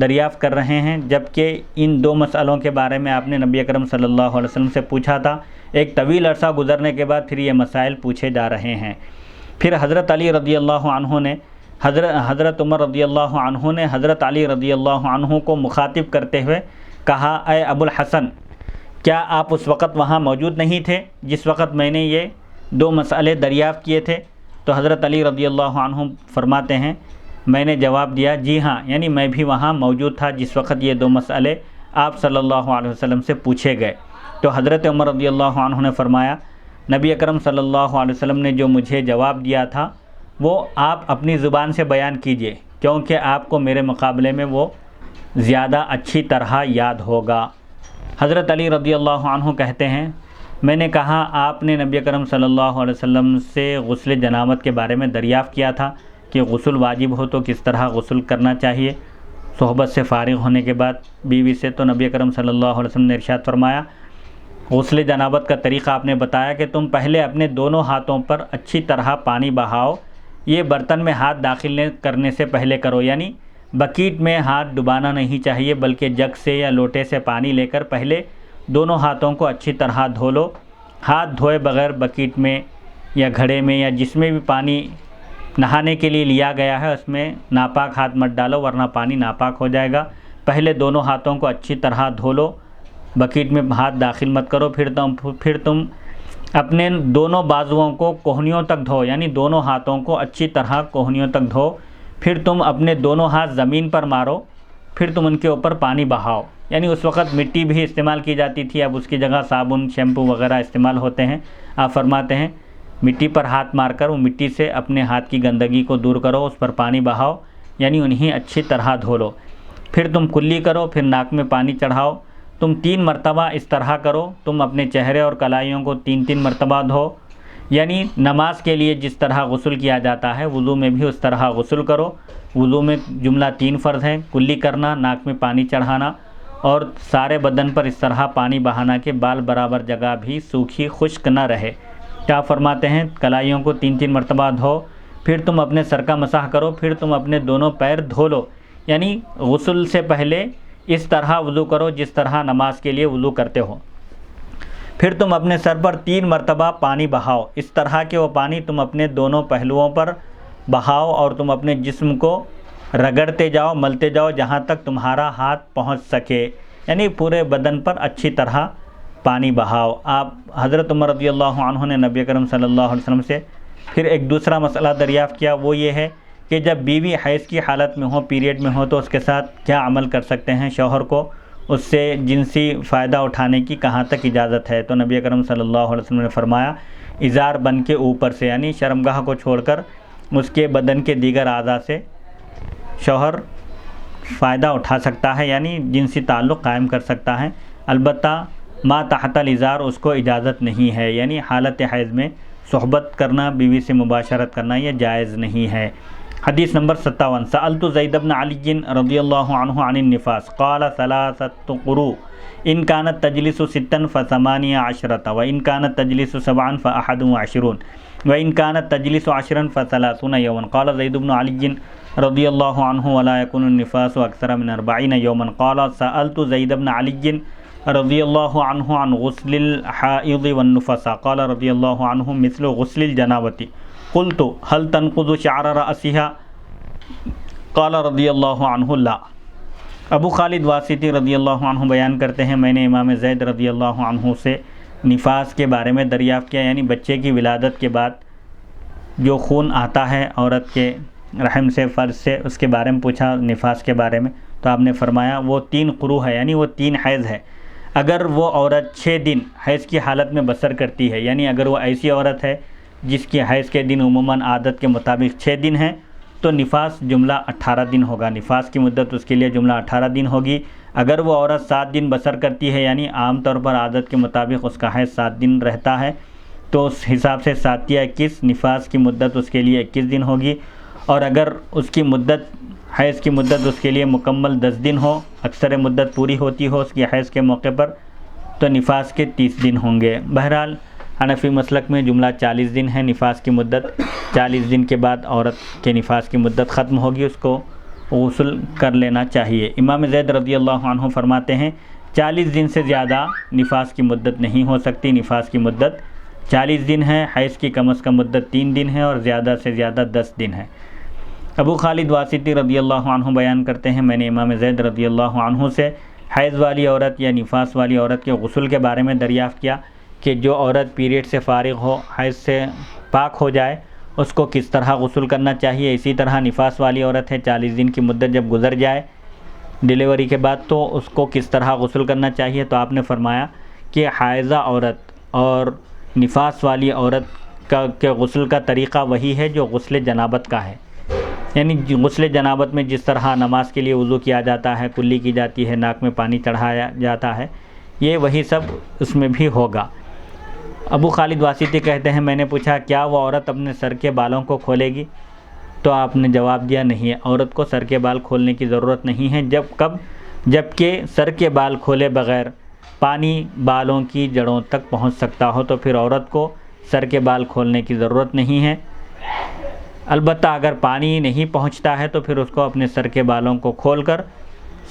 دریافت کر رہے ہیں جبکہ ان دو مسئلوں کے بارے میں آپ نے نبی اکرم صلی اللہ علیہ وسلم سے پوچھا تھا۔ ایک طویل عرصہ گزرنے کے بعد پھر یہ مسائل پوچھے جا رہے ہیں۔ پھر حضرت علی رضی اللہ عنہ نے حضرت عمر رضی اللہ عنہ نے حضرت علی رضی اللہ عنہ کو مخاطب کرتے ہوئے کہا اے ابو الحسن، کیا آپ اس وقت وہاں موجود نہیں تھے جس وقت میں نے یہ دو مسئلے دریافت کیے تھے؟ تو حضرت علی رضی اللہ عنہ فرماتے ہیں میں نے جواب دیا جی ہاں، یعنی میں بھی وہاں موجود تھا جس وقت یہ دو مسئلے آپ صلی اللہ علیہ وسلم سے پوچھے گئے۔ تو حضرت عمر رضی اللہ عنہ نے فرمایا نبی اکرم صلی اللہ علیہ وسلم نے جو مجھے جواب دیا تھا وہ آپ اپنی زبان سے بیان کیجئے، کیونکہ آپ کو میرے مقابلے میں وہ زیادہ اچھی طرح یاد ہوگا۔ حضرت علی رضی اللہ عنہ کہتے ہیں میں نے کہا آپ نے نبی اکرم صلی اللہ علیہ وسلم سے غسل جنابت کے بارے میں دریافت کیا تھا کہ غسل واجب ہو تو کس طرح غسل کرنا چاہیے صحبت سے فارغ ہونے کے بعد بیوی سے؟ تو نبی اکرم صلی اللہ علیہ وسلم نے ارشاد فرمایا غسل جنابت کا طریقہ آپ نے بتایا کہ تم پہلے اپنے دونوں ہاتھوں پر اچھی طرح پانی بہاؤ، یہ برتن میں ہاتھ داخل کرنے سے پہلے کرو، یعنی بکیٹ میں ہاتھ ڈبانا نہیں چاہیے بلکہ جگ سے یا لوٹے سے پانی لے کر پہلے دونوں ہاتھوں کو اچھی طرح دھو لو۔ ہاتھ دھوئے بغیر بکیٹ میں یا گھڑے میں یا جس میں بھی پانی نہانے کے لیے لیا گیا ہے اس میں ناپاک ہاتھ مت ڈالو ورنہ پانی ناپاک ہو جائے گا۔ پہلے دونوں ہاتھوں کو اچھی طرح دھو لو، بکیٹ میں ہاتھ داخل مت کرو، پھر تم اپنے دونوں بازوؤں کو کوہنیوں تک دھو، یعنی دونوں ہاتھوں کو اچھی طرح کوہنیوں تک دھو، پھر تم اپنے دونوں ہاتھ زمین پر مارو، پھر تم ان کے اوپر پانی بہاؤ۔ یعنی اس وقت مٹی بھی استعمال کی جاتی تھی، اب اس کی جگہ صابن شیمپو وغیرہ استعمال ہوتے ہیں۔ آپ فرماتے ہیں مٹی پر ہاتھ مار کر وہ مٹی سے اپنے ہاتھ کی گندگی کو دور کرو، اس پر پانی بہاؤ، یعنی انہیں اچھی طرح دھو لو۔ پھر تم کلی کرو، پھر ناک میں پانی چڑھاؤ، تم 3 مرتبہ اس طرح کرو، تم اپنے چہرے اور کلائیوں کو 3 مرتبہ دھو، یعنی نماز کے لیے جس طرح غسل کیا جاتا ہے وضو میں بھی اس طرح غسل کرو۔ وضو میں جملہ 3 فرض ہیں، کلی کرنا، ناک میں پانی چڑھانا اور سارے بدن پر اس طرح پانی بہانا کہ بال برابر جگہ بھی سوکھی خشک نہ رہے۔ کیا فرماتے ہیں کلائیوں کو 3 مرتبہ دھو، پھر تم اپنے سر کا مسح کرو، پھر تم اپنے دونوں پیر دھو لو، یعنی غسل سے پہلے اس طرح وضو کرو جس طرح نماز کے لیے وضو کرتے ہو۔ پھر تم اپنے سر پر 3 مرتبہ پانی بہاؤ، اس طرح کہ وہ پانی تم اپنے دونوں پہلوؤں پر بہاؤ اور تم اپنے جسم کو رگڑتے جاؤ، ملتے جاؤ جہاں تک تمہارا ہاتھ پہنچ سکے، یعنی پورے بدن پر اچھی طرح پانی بہاؤ۔ آپ حضرت عمر رضی اللہ عنہ نے نبی اکرم صلی اللہ علیہ وسلم سے پھر ایک دوسرا مسئلہ دریافت کیا، وہ یہ ہے کہ جب بیوی حیض کی حالت میں ہو، پیریڈ میں ہو تو اس کے ساتھ کیا عمل کر سکتے ہیں، شوہر کو اس سے جنسی فائدہ اٹھانے کی کہاں تک اجازت ہے؟ تو نبی اکرم صلی اللہ علیہ وسلم نے فرمایا ازار بن کے اوپر سے، یعنی شرمگاہ کو چھوڑ کر اس کے بدن کے دیگر اعضاء سے شوہر فائدہ اٹھا سکتا ہے، یعنی جنسی تعلق قائم کر سکتا ہے، البتہ ما تحت الازار اس کو اجازت نہیں ہے، یعنی حالت حیض میں صحبت کرنا، بیوی سے مباشرت کرنا یہ جائز نہیں ہے۔ حدیث نمبر 57 سألت زید بن علی رضی اللہ عنہ عن النفاس قال ثلاثة قروء ان كانت تجلس 6 ف18 وان كانت تجلس 7 ف21 وان كانت تجلس 10 ف30 يوما قال زید بن علی رضی اللہ عنہ ولا يكون النفاس اکثر من 40 يوما قال سألت زید بن علی رضی اللہ عنہ عن غسل الحائض والنفساء قال رضی اللہ عنہ مثل غسل الجنابۃ قلت هل تنقض شعر رأسها قال رضی اللہ عنہ لا۔ ابو خالد واسطی رضی اللہ عنہ بیان کرتے ہیں میں نے امام زید رضی اللہ عنہ سے نفاس کے بارے میں دریافت کیا، یعنی بچے کی ولادت کے بعد جو خون آتا ہے عورت کے رحم سے فرج سے، اس کے بارے میں پوچھا نفاس کے بارے میں، تو آپ نے فرمایا وہ 3 قروء ہے، یعنی وہ 3 حیض ہے۔ اگر وہ عورت 6 دن حیض کی حالت میں بسر کرتی ہے، یعنی اگر وہ ایسی عورت ہے جس کی حیض کے دن عموماً عادت کے مطابق 6 دن ہیں تو نفاس جملہ 18 دن ہوگا، نفاس کی مدت اس کے لیے جملہ 18 دن ہوگی۔ اگر وہ عورت 7 دن بسر کرتی ہے، یعنی عام طور پر عادت کے مطابق اس کا حیض 7 دن رہتا ہے، تو اس حساب سے 7 یا 21 نفاس کی مدت اس کے لیے 21 دن ہوگی۔ اور اگر اس کی مدت حیض کی مدت اس کے لیے مکمل 10 دن ہو، اکثر مدت پوری ہوتی ہو اس کی حیض کے موقع پر، تو نفاس کے 30 دن ہوں گے۔ بہرحال حنفی مسلک میں جملہ 40 دن ہے نفاس کی مدت، 40 دن کے بعد عورت کے نفاس کی مدت ختم ہوگی، اس کو غسل کر لینا چاہیے۔ امام زید رضی اللہ عنہ فرماتے ہیں 40 دن سے زیادہ نفاس کی مدت نہیں ہو سکتی، نفاس کی مدت 40 دن ہے، حیض کی کم از کم مدت 3 دن ہے اور زیادہ سے زیادہ 10 دن ہے۔ ابو خالد واسطی رضی اللہ عنہ بیان کرتے ہیں میں نے امام زید رضی اللہ عنہ سے حیض والی عورت یا نفاس والی عورت کے غسل کے بارے میں دریافت کیا کہ جو عورت پیریڈ سے فارغ ہو، حیض سے پاک ہو جائے، اس کو کس طرح غسل کرنا چاہیے۔ اسی طرح نفاس والی عورت ہے، 40 دن کی مدت جب گزر جائے ڈیلیوری کے بعد تو اس کو کس طرح غسل کرنا چاہیے، تو آپ نے فرمایا کہ حائضہ عورت اور نفاس والی عورت کے غسل کا طریقہ وہی ہے جو غسل جنابت کا ہے، یعنی غسل جنابت میں جس طرح نماز کے لیے وضو کیا جاتا ہے، کلی کی جاتی ہے، ناک میں پانی چڑھایا جاتا ہے، یہ وہی سب اس میں بھی ہوگا۔ ابو خالد واسطی کہتے ہیں میں نے پوچھا کیا وہ عورت اپنے سر کے بالوں کو کھولے گی، تو آپ نے جواب دیا نہیں، عورت کو سر کے بال کھولنے کی ضرورت نہیں ہے۔ جبکہ سر کے بال کھولے بغیر پانی بالوں کی جڑوں تک پہنچ سکتا ہو تو پھر عورت کو سر کے بال کھولنے کی ضرورت نہیں ہے۔ البتہ اگر پانی نہیں پہنچتا ہے تو پھر اس کو اپنے سر کے بالوں کو کھول کر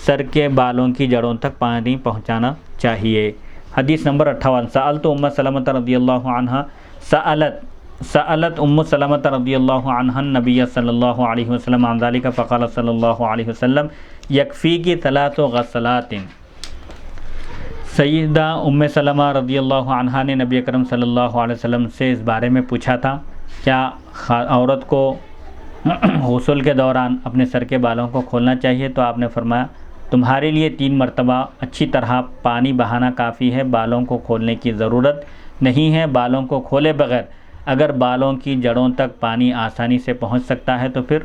سر کے بالوں کی جڑوں تک پانی پہنچانا چاہیے۔ حدیث نمبر 58 سألت ام سلمۃ رضی اللہ عنہا سألت ام سلمۃ رضی اللہ عنہا النبی صلی اللہ علیہ وسلم عن ذلك فقال صلی اللہ علیہ وسلم یکفیک 3 غسلات۔ سیدہ ام سلمہ رضی اللہ عنہا نے نبی اکرم صلی اللہ علیہ وسلم سے اس بارے میں پوچھا تھا کیا عورت کو غسل کے دوران اپنے سر کے بالوں کو کھولنا چاہیے، تو آپ نے فرمایا تمہارے لیے 3 مرتبہ اچھی طرح پانی بہانا کافی ہے، بالوں کو کھولنے کی ضرورت نہیں ہے۔ بالوں کو کھولے بغیر اگر بالوں کی جڑوں تک پانی آسانی سے پہنچ سکتا ہے تو پھر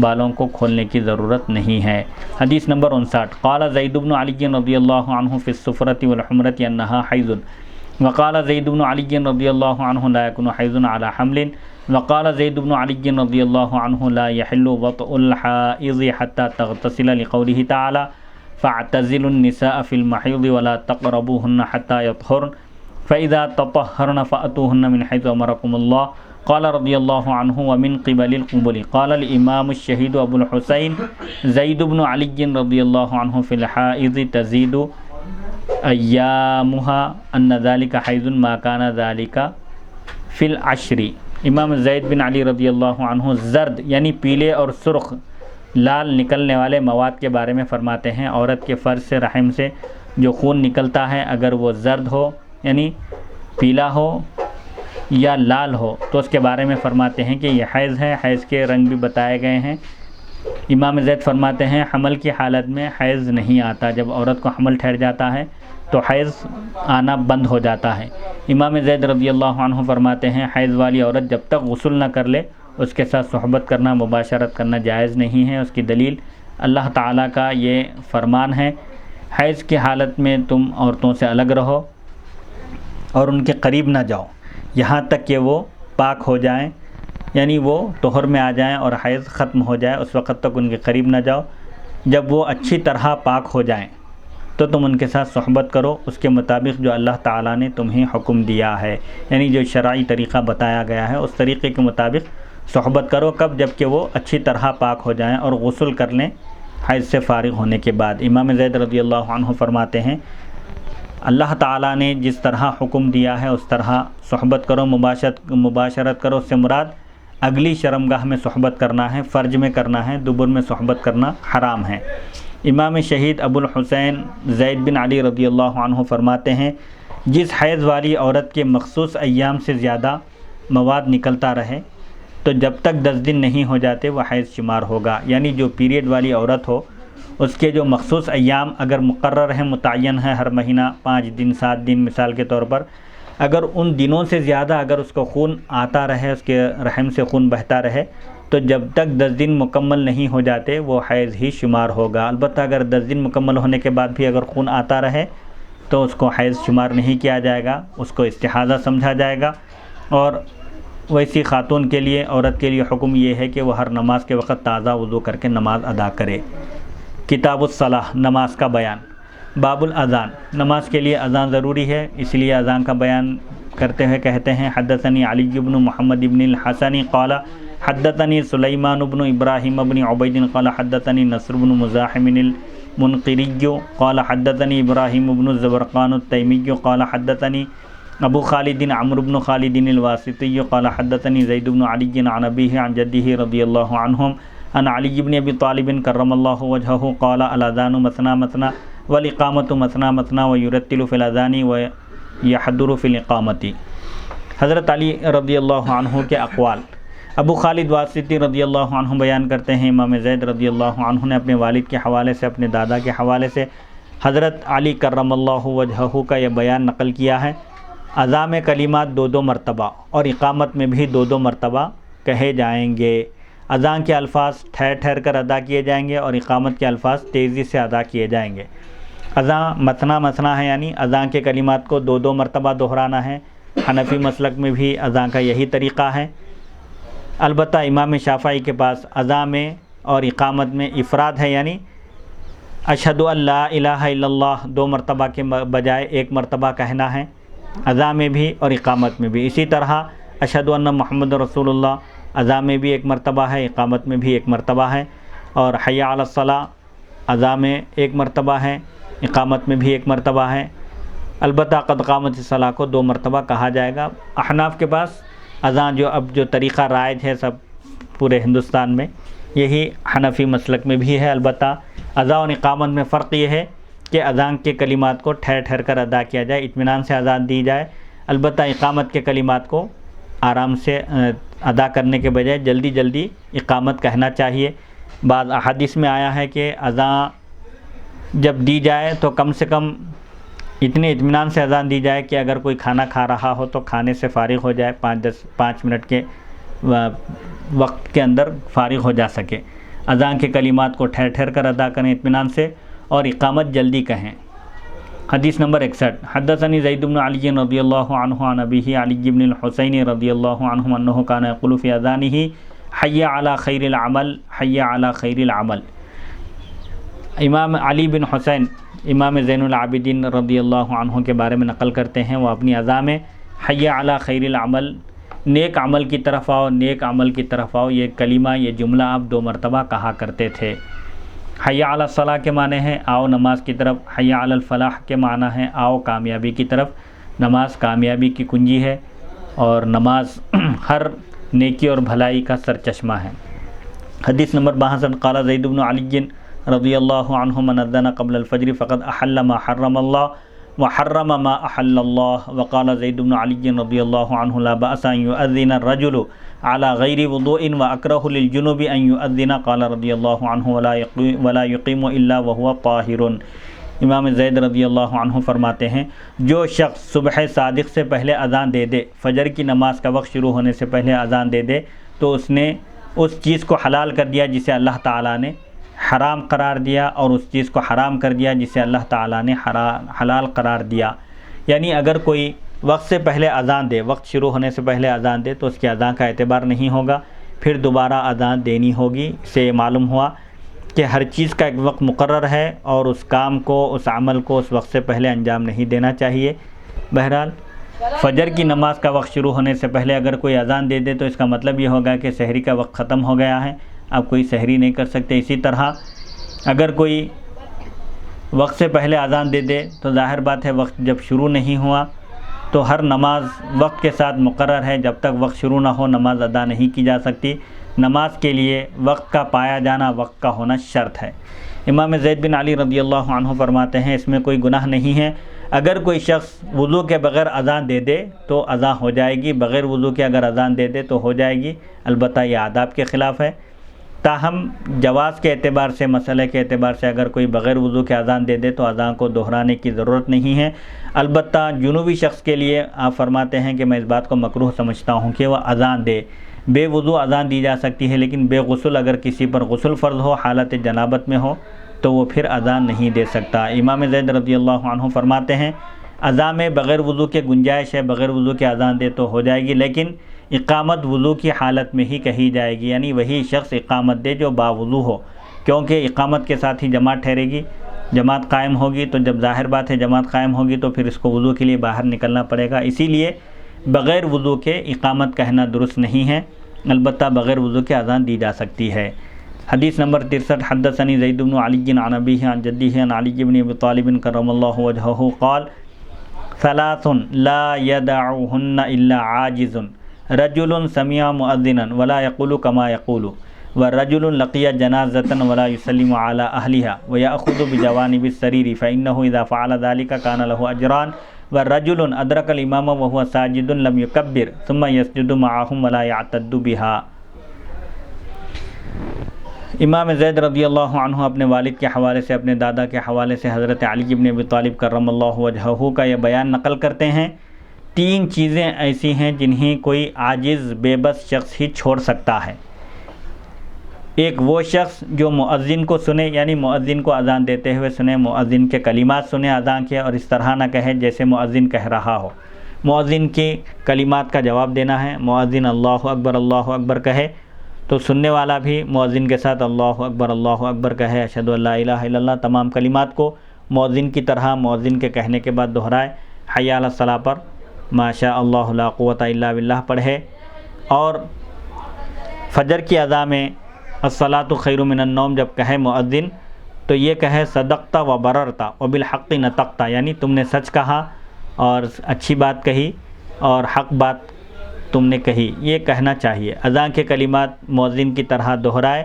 بالوں کو کھولنے کی ضرورت نہیں ہے۔ حدیث نمبر 59 قال زید بن علی رضی اللہ عنہ فی الصفرۃ والحمرۃ انها حیض وقال زید بن علی رضی اللہ عنہ لا يكون حیض على حمل وقال زید بن علی رضی اللہ عنہ لا يحل وطء الحائض حتى تغتسل لقوله تعالی فاعتزلوا النساء في المحيض ولا تقربوهن حتى يطهرن فإذا تطهرن فأتوهن من حيث أمركم الله قال رضي الله عنه ومن قبل القبل قال الإمام الشهيد أبو الحسين زيد بن علي رضي الله عنه في الحائض تزيد أيامها أن ذلك حيض ما كان ذلك في العشر۔ امام زید بن علی رضی اللہ عنہ زرد یعنی پیلے اور سرخ لال نکلنے والے مواد کے بارے میں فرماتے ہیں عورت کے فرج سے رحم سے جو خون نکلتا ہے اگر وہ زرد ہو یعنی پیلا ہو یا لال ہو تو اس کے بارے میں فرماتے ہیں کہ یہ حیض ہے۔ حیض کے رنگ بھی بتائے گئے ہیں۔ امام زید فرماتے ہیں حمل کی حالت میں حیض نہیں آتا، جب عورت کو حمل ٹھہر جاتا ہے تو حیض آنا بند ہو جاتا ہے۔ امام زید رضی اللہ عنہ فرماتے ہیں حیض والی عورت جب تک غسل نہ کر لے اس کے ساتھ صحبت کرنا، مباشرت کرنا جائز نہیں ہے۔ اس کی دلیل اللہ تعالیٰ کا یہ فرمان ہے حیض کی حالت میں تم عورتوں سے الگ رہو اور ان کے قریب نہ جاؤ یہاں تک کہ وہ پاک ہو جائیں یعنی وہ طہر میں آ جائیں اور حیض ختم ہو جائے اس وقت تک ان کے قریب نہ جاؤ، جب وہ اچھی طرح پاک ہو جائیں تو تم ان کے ساتھ صحبت کرو اس کے مطابق جو اللہ تعالیٰ نے تمہیں حکم دیا ہے، یعنی جو شرعی طریقہ بتایا گیا ہے اس طریقے کے مطابق صحبت کرو۔ کب؟ جب کہ وہ اچھی طرح پاک ہو جائیں اور غسل کر لیں حیض سے فارغ ہونے کے بعد۔ امام زید رضی اللہ عنہ فرماتے ہیں اللہ تعالیٰ نے جس طرح حکم دیا ہے اس طرح صحبت کرو، مباشرت کرو، اس سے مراد اگلی شرمگاہ میں صحبت کرنا ہے، فرج میں کرنا ہے، دبر میں صحبت کرنا حرام ہے۔ امام شہید ابو الحسین زید بن علی رضی اللہ عنہ فرماتے ہیں جس حیض والی عورت کے مخصوص ایام سے زیادہ مواد نکلتا رہے تو جب تک 10 دن نہیں ہو جاتے وہ حیض شمار ہوگا، یعنی جو پیریڈ والی عورت ہو اس کے جو مخصوص ایام اگر مقرر ہیں، متعین ہیں، ہر مہینہ 5 دن 7 دن مثال کے طور پر، اگر ان دنوں سے زیادہ اگر اس کو خون آتا رہے، اس کے رحم سے خون بہتا رہے تو جب تک 10 دن مکمل نہیں ہو جاتے وہ حیض ہی شمار ہوگا۔ البتہ اگر 10 دن مکمل ہونے کے بعد بھی اگر خون آتا رہے تو اس کو حیض شمار نہیں کیا جائے گا، اس کو استحاضہ سمجھا جائے گا۔ اور ویسی خاتون کے لیے، عورت کے لیے حکم یہ ہے کہ وہ ہر نماز کے وقت تازہ وضو کر کے نماز ادا کرے۔ کتاب الصلاح، نماز کا بیان۔ باب الاذان، نماز کے لیے اذان ضروری ہے، اس لیے اذان کا بیان کرتے ہوئے کہتے ہیں حدثنی علی بن محمد بن الحسن قال حدثنی سلیمان بن ابراہیم بن عبید قال حدثنی نصر بن مزاحم المنقری قال حدثنی ابراہیم بن الزبرقان التیمی قال حدثنی ابو خالد عمرو بن خالد الواسطی قال حدثنی زید بن علی عن ابیہ عن جدہ رضی اللہ عنہم عن علی بن ابی طالب کرم اللہ وجہہ قال الاذان مثنی مثنی والاقامۃ مثنی مثنی ویرتل فی الاذان ویحضر فی الاقامۃ۔ حضرت علی رضی اللہ عنہ کے اقوال۔ ابو خالد واسطی رضی اللہ عنہ بیان کرتے ہیں امام زید رضی اللہ عنہ نے اپنے والد کے حوالے سے، اپنے دادا کے حوالے سے حضرت علی کرم اللہ وجہہ کا یہ بیان نقل کیا ہے اذان میں کلمات 2 مرتبہ اور اقامت میں بھی 2 مرتبہ کہے جائیں گے۔ اذان کے الفاظ ٹھہر ٹھہر کر ادا کیے جائیں گے اور اقامت کے الفاظ تیزی سے ادا کیے جائیں گے۔ اذان مثنی مثنی ہے، یعنی اذان کے کلمات کو 2 مرتبہ دہرانا ہے۔ حنفی مسلک میں بھی اذان کا یہی طریقہ ہے۔ البتہ امام شافعی کے پاس اذان میں اور اقامت میں افراد ہے، یعنی اشہد ان لا الہ الا اللہ 2 مرتبہ کے بجائے 1 مرتبہ کہنا ہے، اذان میں بھی اور اقامت میں بھی۔ اسی طرح اشہد ان محمد رسول اللہ اذان میں بھی 1 مرتبہ ہے، اقامت میں بھی 1 مرتبہ ہے۔ اور حی علی الصلاۃ اذان میں 1 مرتبہ ہے، اقامت میں بھی 1 مرتبہ ہے۔ البتہ قد قامت الصلاۃ کو 2 مرتبہ کہا جائے گا۔ احناف کے پاس اذان جو طریقہ رائج ہے سب پورے ہندوستان میں، یہی حنفی مسلک میں بھی ہے۔ البتہ اذان اور اقامت میں فرق یہ ہے کہ اذان کے کلمات کو ٹھہر ٹھہر کر ادا کیا جائے، اطمینان سے اذان دی جائے، البتہ اقامت کے کلمات کو آرام سے ادا کرنے کے بجائے جلدی جلدی اقامت کہنا چاہیے۔ بعض احادیث میں آیا ہے کہ اذان جب دی جائے تو کم سے کم اتنے اطمینان سے اذان دی جائے کہ اگر کوئی کھانا کھا رہا ہو تو کھانے سے فارغ ہو جائے، 5 منٹ کے وقت کے اندر فارغ ہو جا سکے۔ اذان کے کلمات کو ٹھہر ٹھہر کر ادا کریں اطمینان سے، اور اقامت جلدی کہیں۔ حدیث نمبر 61 حدثنی زید بن علی رضی اللہ عنہ عن ابیہ علی بن الحسین رضی اللہ عنہ انہ کان یقول فی اذانہ حی علی خیر العمل حی علی خیر العمل۔ امام علی بن حسین امام زین العابدین رضی اللہ عنہ کے بارے میں نقل کرتے ہیں، وہ اپنی اذان میں حی علی خیر العمل، نیک عمل کی طرف آؤ، نیک عمل کی طرف آؤ، یہ کلمہ، یہ جملہ آپ 2 مرتبہ کہا کرتے تھے۔ حی علی الصلاۃ کے معنی ہے آؤ نماز کی طرف، حی علی الفلاح کے معنی ہے آؤ کامیابی کی طرف۔ نماز کامیابی کی کنجی ہے اور نماز ہر نیکی اور بھلائی کا سرچشمہ ہے۔ حدیث نمبر 62 قال زید بن علی رضی اللہ عنہ من اذن قبل الفجر فقد احل ما حرم اللہ وحرم ما احل اللہ، وقال زید بن علی رضی اللہ عنہ لا بأس ان يؤذن الرجل على غیر وضوء واکرہ للجنوب ان يؤذن، قال رضی اللہ عنہ ولا يقیم الا وهو طاہر۔ امام زید رضی اللہ عنہ فرماتے ہیں جو شخص صبح صادق سے پہلے اذان دے دے، فجر کی نماز کا وقت شروع ہونے سے پہلے اذان دے دے، تو اس نے اس چیز کو حلال کر دیا جسے اللہ تعالیٰ نے حرام قرار دیا، اور اس چیز کو حرام کر دیا جسے اللہ تعالیٰ نے حلال قرار دیا۔ یعنی اگر کوئی وقت سے پہلے اذان دے، وقت شروع ہونے سے پہلے اذان دے تو اس کی اذان کا اعتبار نہیں ہوگا، پھر دوبارہ اذان دینی ہوگی۔ اس سے معلوم ہوا کہ ہر چیز کا ایک وقت مقرر ہے اور اس کام کو، اس عمل کو اس وقت سے پہلے انجام نہیں دینا چاہیے۔ بہرحال فجر کی نماز کا وقت شروع ہونے سے پہلے اگر کوئی اذان دے دے تو اس کا مطلب یہ ہوگا کہ سحری کا وقت ختم ہو گیا ہے، اب کوئی سحری نہیں کر سکتے۔ اسی طرح اگر کوئی وقت سے پہلے اذان دے دے تو ظاہر بات ہے وقت جب شروع نہیں ہوا تو ہر نماز وقت کے ساتھ مقرر ہے، جب تک وقت شروع نہ ہو نماز ادا نہیں کی جا سکتی۔ نماز کے لیے وقت کا پایا جانا، وقت کا ہونا شرط ہے۔ امام زید بن علی رضی اللہ عنہ فرماتے ہیں اس میں کوئی گناہ نہیں ہے، اگر کوئی شخص وضو کے بغیر اذان دے دے تو اذان ہو جائے گی، بغیر وضو کے اگر اذان دے دے تو ہو جائے گی، البتہ یہ آداب کے خلاف ہے۔ تاہم جواز کے اعتبار سے، مسئلے کے اعتبار سے اگر کوئی بغیر وضو کے اذان دے دے تو اذان کو دہرانے کی ضرورت نہیں ہے۔ البتہ جنوبی شخص کے لیے آپ فرماتے ہیں کہ میں اس بات کو مکروہ سمجھتا ہوں کہ وہ اذان دے۔ بے وضو اذان دی جا سکتی ہے، لیکن بے غسل اگر کسی پر غسل فرض ہو، حالت جنابت میں ہو تو وہ پھر اذان نہیں دے سکتا۔ امام زید رضی اللہ عنہ فرماتے ہیں اذان میں بغیر وضو کے گنجائش ہے، بغیر وضو کے اذان دے تو ہو جائے گی، لیکن اقامت وضو کی حالت میں ہی کہی جائے گی، یعنی وہی شخص اقامت دے جو باوضو ہو، کیونکہ اقامت کے ساتھ ہی جماعت ٹھہرے گی، جماعت قائم ہوگی، تو جب ظاہر بات ہے جماعت قائم ہوگی تو پھر اس کو وضو کے لیے باہر نکلنا پڑے گا، اسی لیے بغیر وضو کے اقامت کہنا درست نہیں ہے، البتہ بغیر وضو کے اذان دی جا سکتی ہے۔ حدیث نمبر 63 حدثني زید بن علی عن ابیہ عن جدہ عن علی بن ابی طالب کرم اللہ وجہہ قال ثلاث لا يدعوهن الا عاجز رجل سمع مؤذنا ولا يقول كما يقول ورجل لقي جنازة ولا يسلم على أهلها ويأخذ بجوانب السرير فإنه إذا فعل ذلك كان له أجران ورجل أدرك الإمام وهو ساجد لم يكبر ثم يسجد معهم ولا يعتد بها۔ امام زید رضی اللہ عنہ اپنے والد کے حوالے سے، اپنے دادا کے حوالے سے حضرت علی بن ابی طالب کرم اللہ وجہہ کا یہ بیان نقل کرتے ہیں، تین چیزیں ایسی ہیں جنہیں کوئی عاجز بے بس شخص ہی چھوڑ سکتا ہے۔ ایک وہ شخص جو مؤذن کو سنے، یعنی مؤذن کو اذان دیتے ہوئے سنے، مؤذن کے کلمات سنے اذان کے، اور اس طرح نہ کہے جیسے مؤذن کہہ رہا ہو، مؤذن کے کلمات کا جواب دینا ہے، مؤذن اللہ اکبر کہے تو سننے والا بھی مؤذن کے ساتھ اللہ اکبر کہے، اشہد ان لا الہ الا اللہ، تمام کلمات کو مؤذن کی طرح مؤذن کے کہنے کے بعد دہرائے، حی علی الصلاۃ پر ما شاء اللہ لا قوۃ الا باللہ پڑھے، اور فجر کی اذان میں الصلاۃ خیر من النوم جب کہے مؤذن تو یہ کہے صدقت و بررت وبالحق نطقت، یعنی تم نے سچ کہا اور اچھی بات کہی اور حق بات تم نے کہی، یہ کہنا چاہیے۔ اذان کے کلمات مؤذن کی طرح دہرائے،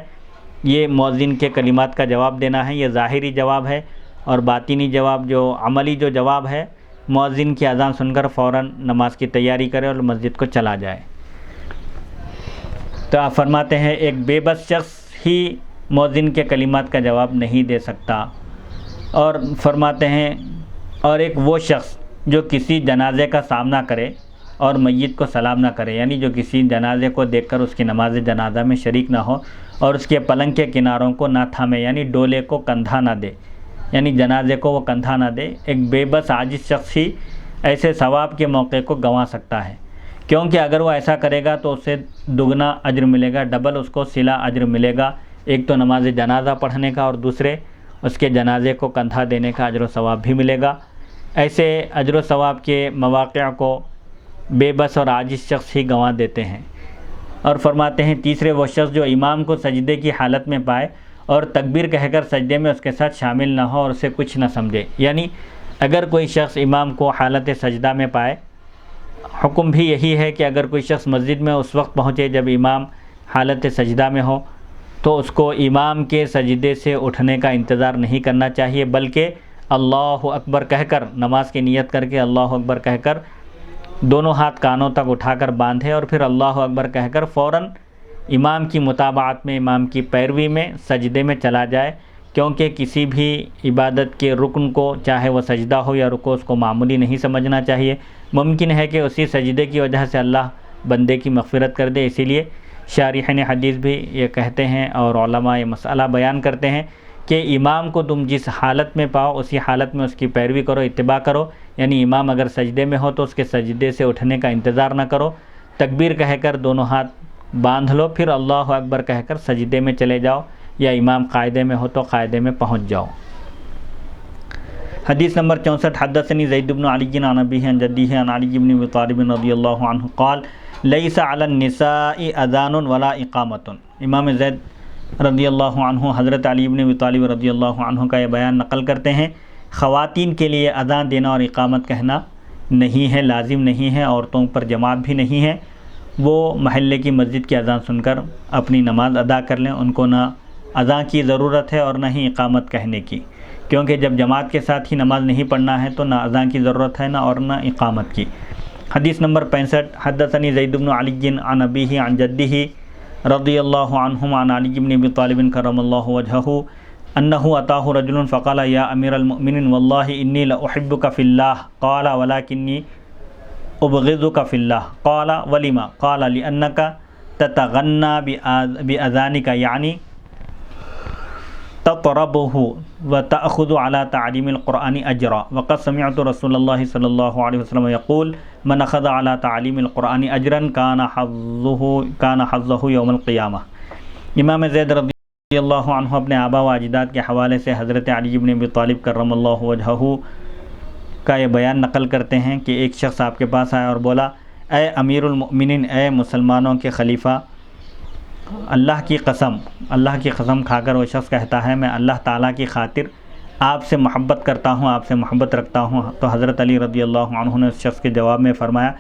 یہ مؤذن کے کلمات کا جواب دینا ہے، یہ ظاہری جواب ہے، اور باطنی جواب جو عملی جو جواب ہے، مؤذن کی اذان سن کر فوراً نماز کی تیاری کرے اور مسجد کو چلا جائے۔ تو آپ فرماتے ہیں ایک بے بس شخص ہی مؤذن کے کلمات کا جواب نہیں دے سکتا، اور فرماتے ہیں اور ایک وہ شخص جو کسی جنازے کا سامنا کرے اور میت کو سلام نہ کرے، یعنی جو کسی جنازے کو دیکھ کر اس کی نماز جنازہ میں شریک نہ ہو اور اس کے پلنگ کے کناروں کو نہ تھامے، یعنی ڈولے کو کندھا نہ دے، یعنی جنازے کو وہ کندھا نہ دے، ایک بے بس عاجز شخص ہی ایسے ثواب کے موقع کو گنوا سکتا ہے، کیونکہ اگر وہ ایسا کرے گا تو اسے دگنا اجر ملے گا، ڈبل اس کو صلہ اجر ملے گا، ایک تو نماز جنازہ پڑھنے کا اور دوسرے اس کے جنازے کو کندھا دینے کا اجر و ثواب بھی ملے گا۔ ایسے اجر و ثواب کے مواقع کو بے بس اور عاجز شخص ہی گنوا دیتے ہیں۔ اور فرماتے ہیں تیسرے وہ شخص جو امام کو سجدے کی حالت میں پائے اور تکبیر کہہ کر سجدے میں اس کے ساتھ شامل نہ ہو اور اسے کچھ نہ سمجھے، یعنی اگر کوئی شخص امام کو حالت سجدہ میں پائے، حکم بھی یہی ہے کہ اگر کوئی شخص مسجد میں اس وقت پہنچے جب امام حالت سجدہ میں ہو تو اس کو امام کے سجدے سے اٹھنے کا انتظار نہیں کرنا چاہیے، بلکہ اللہ اکبر کہہ کر، نماز کی نیت کر کے اللہ اکبر کہہ کر دونوں ہاتھ کانوں تک اٹھا کر باندھے اور پھر اللہ اکبر کہہ کر فوراً امام کی متابعت میں، امام کی پیروی میں سجدے میں چلا جائے، کیونکہ کسی بھی عبادت کے رکن کو، چاہے وہ سجدہ ہو یا رکوع، اس کو معمولی نہیں سمجھنا چاہیے۔ ممکن ہے کہ اسی سجدے کی وجہ سے اللہ بندے کی مغفرت کر دے، اسی لیے شارحین حدیث بھی یہ کہتے ہیں اور علماء یہ مسئلہ بیان کرتے ہیں کہ امام کو تم جس حالت میں پاؤ اسی حالت میں اس کی پیروی کرو، اتباع کرو، یعنی امام اگر سجدے میں ہو تو اس کے سجدے سے اٹھنے کا انتظار نہ کرو، تکبیر کہہ کر دونوں ہاتھ باندھ لو، پھر اللہ اکبر کہہ کر سجدے میں چلے جاؤ، یا امام قاعدے میں ہو تو قاعدے میں پہنچ جاؤ۔ حدیث نمبر 64، حدثنی زید بن علی عن ابیہ عن جدیہ عن علی بن ابی طالب رضی اللہ عنہ قال لیس علی النساء اذان ولا اقامۃ۔ امام زید رضی اللہ عنہ حضرت علی بن ابی طالب رضی اللہ عنہ کا یہ بیان نقل کرتے ہیں، خواتین کے لیے اذان دینا اور اقامت کہنا نہیں ہے، لازم نہیں ہے، عورتوں پر جماعت بھی نہیں ہے، وہ محلے کی مسجد کی اذان سن کر اپنی نماز ادا کر لیں، ان کو نہ اذان کی ضرورت ہے اور نہ ہی اقامت کہنے کی، کیونکہ جب جماعت کے ساتھ ہی نماز نہیں پڑھنا ہے تو نہ اذان کی ضرورت ہے نہ اور نہ اقامت کی۔ حدیث نمبر 65، حدثنی زید بن علی عن ابیہ عن جدہ رضی اللہ عنہما عن علی بن ابی طالب کرم اللہ وجہہ انہ اتاہ رجل فقال یا امیر المؤمنین واللہ انی لاحبک فی اللہ قال ولکنی ابغضک فی اللہ قال ولما قال لانک تتغنى باذانک یعنی تطربه وتأخذ على تعلیم القرآن اجرا وقد سمعت رسول اللہ صلی اللہ علیہ وسلم یقول من اخذ على تعلیم القرآن اجرا کان حظه یوم القیامہ۔ امام زید رضی اللہ عنہ اپنے آبا و اجداد کے حوالے سے حضرت علی بن ابی طالب کرم اللہ وجہہ کا یہ بیان نقل کرتے ہیں کہ ایک شخص آپ کے پاس آیا اور بولا، اے امیر المؤمنین، اے مسلمانوں کے خلیفہ، اللہ کی قسم کھا کر وہ شخص کہتا ہے میں اللہ تعالیٰ کی خاطر آپ سے محبت کرتا ہوں، آپ سے محبت رکھتا ہوں۔ تو حضرت علی رضی اللہ عنہ نے اس شخص کے جواب میں فرمایا،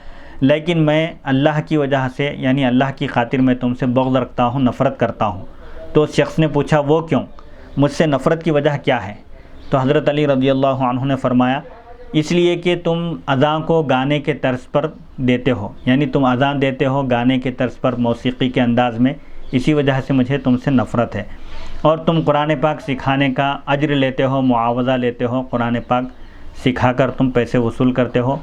لیکن میں اللہ کی وجہ سے یعنی اللہ کی خاطر میں تم سے بغض رکھتا ہوں، نفرت کرتا ہوں۔ تو اس شخص نے پوچھا وہ کیوں، مجھ سے نفرت کی وجہ کیا ہے؟ تو حضرت علی رضی اللہ عنہ نے فرمایا، اس لیے کہ تم اذان کو گانے کے طرز پر دیتے ہو، یعنی تم اذان دیتے ہو گانے کے طرز پر، موسیقی کے انداز میں، اسی وجہ سے مجھے تم سے نفرت ہے۔ اور تم قرآن پاک سکھانے کا اجر لیتے ہو، معاوضہ لیتے ہو، قرآن پاک سکھا کر تم پیسے وصول کرتے ہو،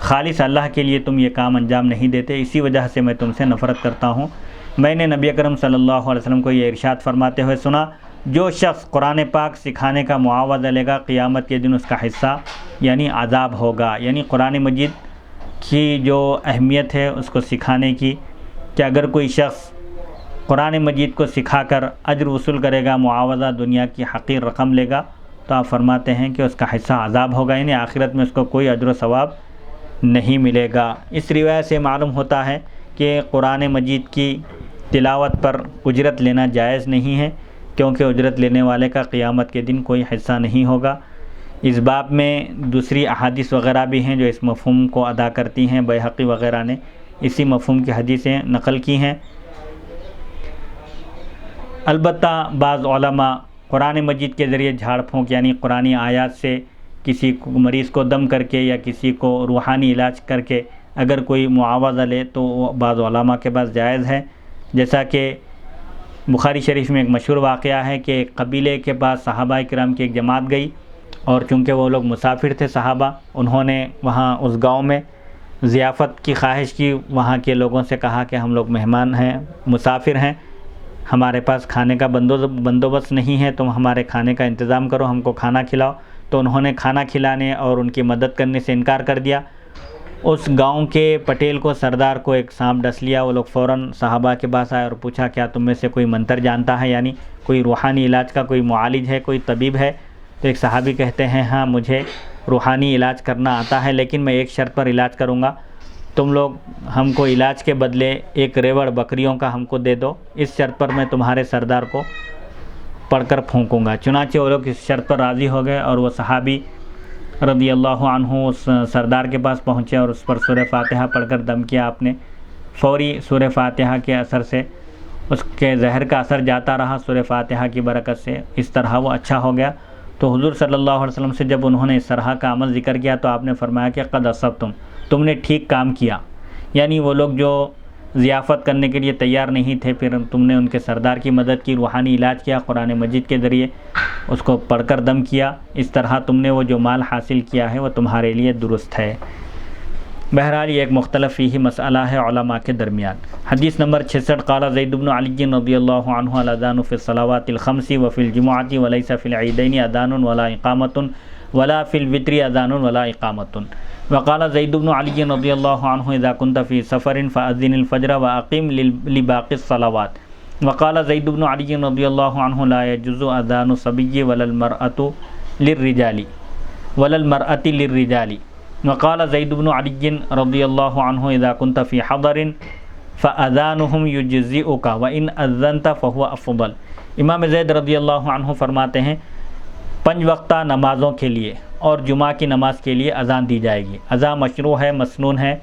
خالص اللہ کے لیے تم یہ کام انجام نہیں دیتے، اسی وجہ سے میں تم سے نفرت کرتا ہوں۔ میں نے نبی اکرم صلی اللہ علیہ وسلم کو یہ ارشاد فرماتے ہوئے سنا، جو شخص قرآن پاک سکھانے کا معاوضہ لے گا قیامت کے دن اس کا حصہ یعنی عذاب ہوگا۔ یعنی قرآن مجید کی جو اہمیت ہے اس کو سکھانے کی، کہ اگر کوئی شخص قرآن مجید کو سکھا کر اجر وصول کرے گا، معاوضہ دنیا کی حقیر رقم لے گا، تو آپ فرماتے ہیں کہ اس کا حصہ عذاب ہوگا، یعنی آخرت میں اس کو کوئی اجر و ثواب نہیں ملے گا۔ اس روایت سے معلوم ہوتا ہے کہ قرآن مجید کی تلاوت پر اجرت لینا جائز نہیں ہے، کیونکہ اجرت لینے والے کا قیامت کے دن کوئی حصہ نہیں ہوگا۔ اس باب میں دوسری احادیث وغیرہ بھی ہیں جو اس مفہوم کو ادا کرتی ہیں، بیہقی وغیرہ نے اسی مفہوم کی حدیثیں نقل کی ہیں۔ البتہ بعض علماء قرآن مجید کے ذریعے جھاڑ پھونک یعنی قرآنی آیات سے کسی مریض کو دم کر کے یا کسی کو روحانی علاج کر کے اگر کوئی معاوضہ لے تو وہ بعض علماء کے پاس جائز ہے، جیسا کہ بخاری شریف میں ایک مشہور واقعہ ہے کہ ایک قبیلے کے پاس صحابہ کرام کی ایک جماعت گئی، اور چونکہ وہ لوگ مسافر تھے صحابہ، انہوں نے وہاں اس گاؤں میں ضیافت کی خواہش کی، وہاں کے لوگوں سے کہا کہ ہم لوگ مہمان ہیں، مسافر ہیں، ہمارے پاس کھانے کا بندوبست نہیں ہے، تم ہمارے کھانے کا انتظام کرو، ہم کو کھانا کھلاؤ۔ تو انہوں نے کھانا کھلانے اور ان کی مدد کرنے سے انکار کر دیا۔ اس گاؤں کے پٹیل کو، سردار کو ایک سانپ ڈس لیا۔ وہ لوگ فوراً صحابہ کے پاس آئے اور پوچھا کیا تم میں سے کوئی منتر جانتا ہے، یعنی کوئی روحانی علاج کا کوئی معالج ہے، کوئی طبیب ہے؟ تو ایک صحابی کہتے ہیں ہاں مجھے روحانی علاج کرنا آتا ہے، لیکن میں ایک شرط پر علاج کروں گا، تم لوگ ہم کو علاج کے بدلے ایک ریوڑ بکریوں کا ہم کو دے دو، اس شرط پر میں تمہارے سردار کو پڑھ کر پھونکوں گا۔ چنانچہ وہ لوگ اس شرط پر راضی ہو گئے، اور وہ صحابی رضی اللہ عنہ اس سردار کے پاس پہنچے اور اس پر سورہ فاتحہ پڑھ کر دم کیا آپ نے۔ فوری سورہ فاتحہ کے اثر سے اس کے زہر کا اثر جاتا رہا، سورہ فاتحہ کی برکت سے اس طرح وہ اچھا ہو گیا۔ تو حضور صلی اللہ علیہ وسلم سے جب انہوں نے اس طرح کا عمل ذکر کیا تو آپ نے فرمایا کہ قد اصبتم، تم نے ٹھیک کام کیا۔ یعنی وہ لوگ جو ضیافت کرنے کے لیے تیار نہیں تھے، پھر تم نے ان کے سردار کی مدد کی، روحانی علاج کیا، قرآن مجید کے ذریعے اس کو پڑھ کر دم کیا، اس طرح تم نے وہ جو مال حاصل کیا ہے وہ تمہارے لیے درست ہے۔ بہرحال یہ ایک مختلف فیہ مسئلہ ہے علماء کے درمیان۔ حدیث نمبر 66، قال زید بن علی رضی اللہ عنہ الاذان فی الصلوات الخمس وفی الجمعۃ وليس فی العیدین اذان ولا اقامۃ ولا فی الوتر اذان ولا اقامۃ وقال زید بن علی رضی اللہ عنہ اذا كنت فی سفر فاذن الفجر واقم لباقی الصلوات وقال زید بن علی رضی اللہ عنہ لا يجوز اذان الصبی ولا المرأة للرجال وقال زید بن علی رضی اللہ عنہ اذا كنت فی حضر فاذانهم یجزئک وان اذنت فهو افضل۔ امام زید رضی اللہ عنہ فرماتے ہیں 5 وقتہ نمازوں کے لیے اور جمعہ کی نماز کے لیے اذان دی جائے گی۔ اذان مشروع ہے، مسنون ہے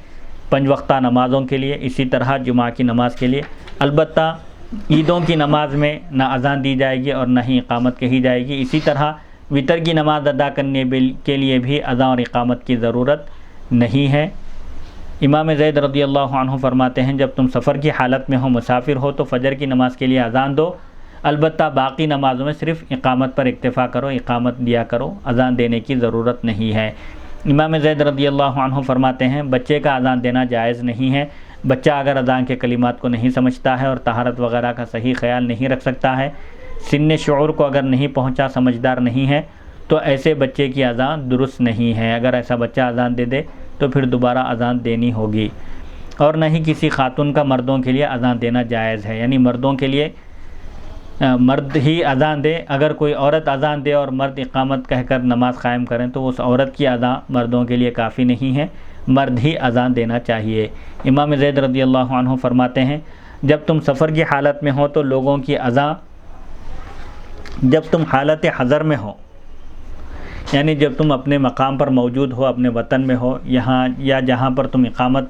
5 وقتہ نمازوں کے لیے، اسی طرح جمعہ کی نماز کے لیے۔ البتہ عیدوں کی نماز میں نہ اذان دی جائے گی اور نہ ہی اقامت کہی جائے گی۔ اسی طرح وتر کی نماز ادا کرنے کے لیے بھی اذان اور اقامت کی ضرورت نہیں ہے۔ امام زید رضی اللہ عنہ فرماتے ہیں جب تم سفر کی حالت میں ہو، مسافر ہو، تو فجر کی نماز کے لیے اذان دو، البتہ باقی نمازوں میں صرف اقامت پر اکتفا کرو، اقامت دیا کرو، اذان دینے کی ضرورت نہیں ہے۔ امام زید رضی اللہ عنہ فرماتے ہیں بچے کا اذان دینا جائز نہیں ہے۔ بچہ اگر اذان کے کلمات کو نہیں سمجھتا ہے اور طہارت وغیرہ کا صحیح خیال نہیں رکھ سکتا ہے، سن شعور کو اگر نہیں پہنچا، سمجھدار نہیں ہے، تو ایسے بچے کی اذان درست نہیں ہے۔ اگر ایسا بچہ اذان دے دے تو پھر دوبارہ اذان دینی ہوگی۔ اور نہ ہی کسی خاتون کا مردوں کے لیے اذان دینا جائز ہے، یعنی مردوں کے لیے مرد ہی اذان دے۔ اگر کوئی عورت اذان دے اور مرد اقامت کہہ کر نماز قائم کریں تو اس عورت کی اذان مردوں کے لیے کافی نہیں ہے، مرد ہی اذان دینا چاہیے۔ امام زید رضی اللہ عنہ فرماتے ہیں جب تم سفر کی حالت میں ہو تو لوگوں کی اذان، جب تم حالت حضر میں ہو، یعنی جب تم اپنے مقام پر موجود ہو، اپنے وطن میں ہو، یہاں یا جہاں پر تم اقامت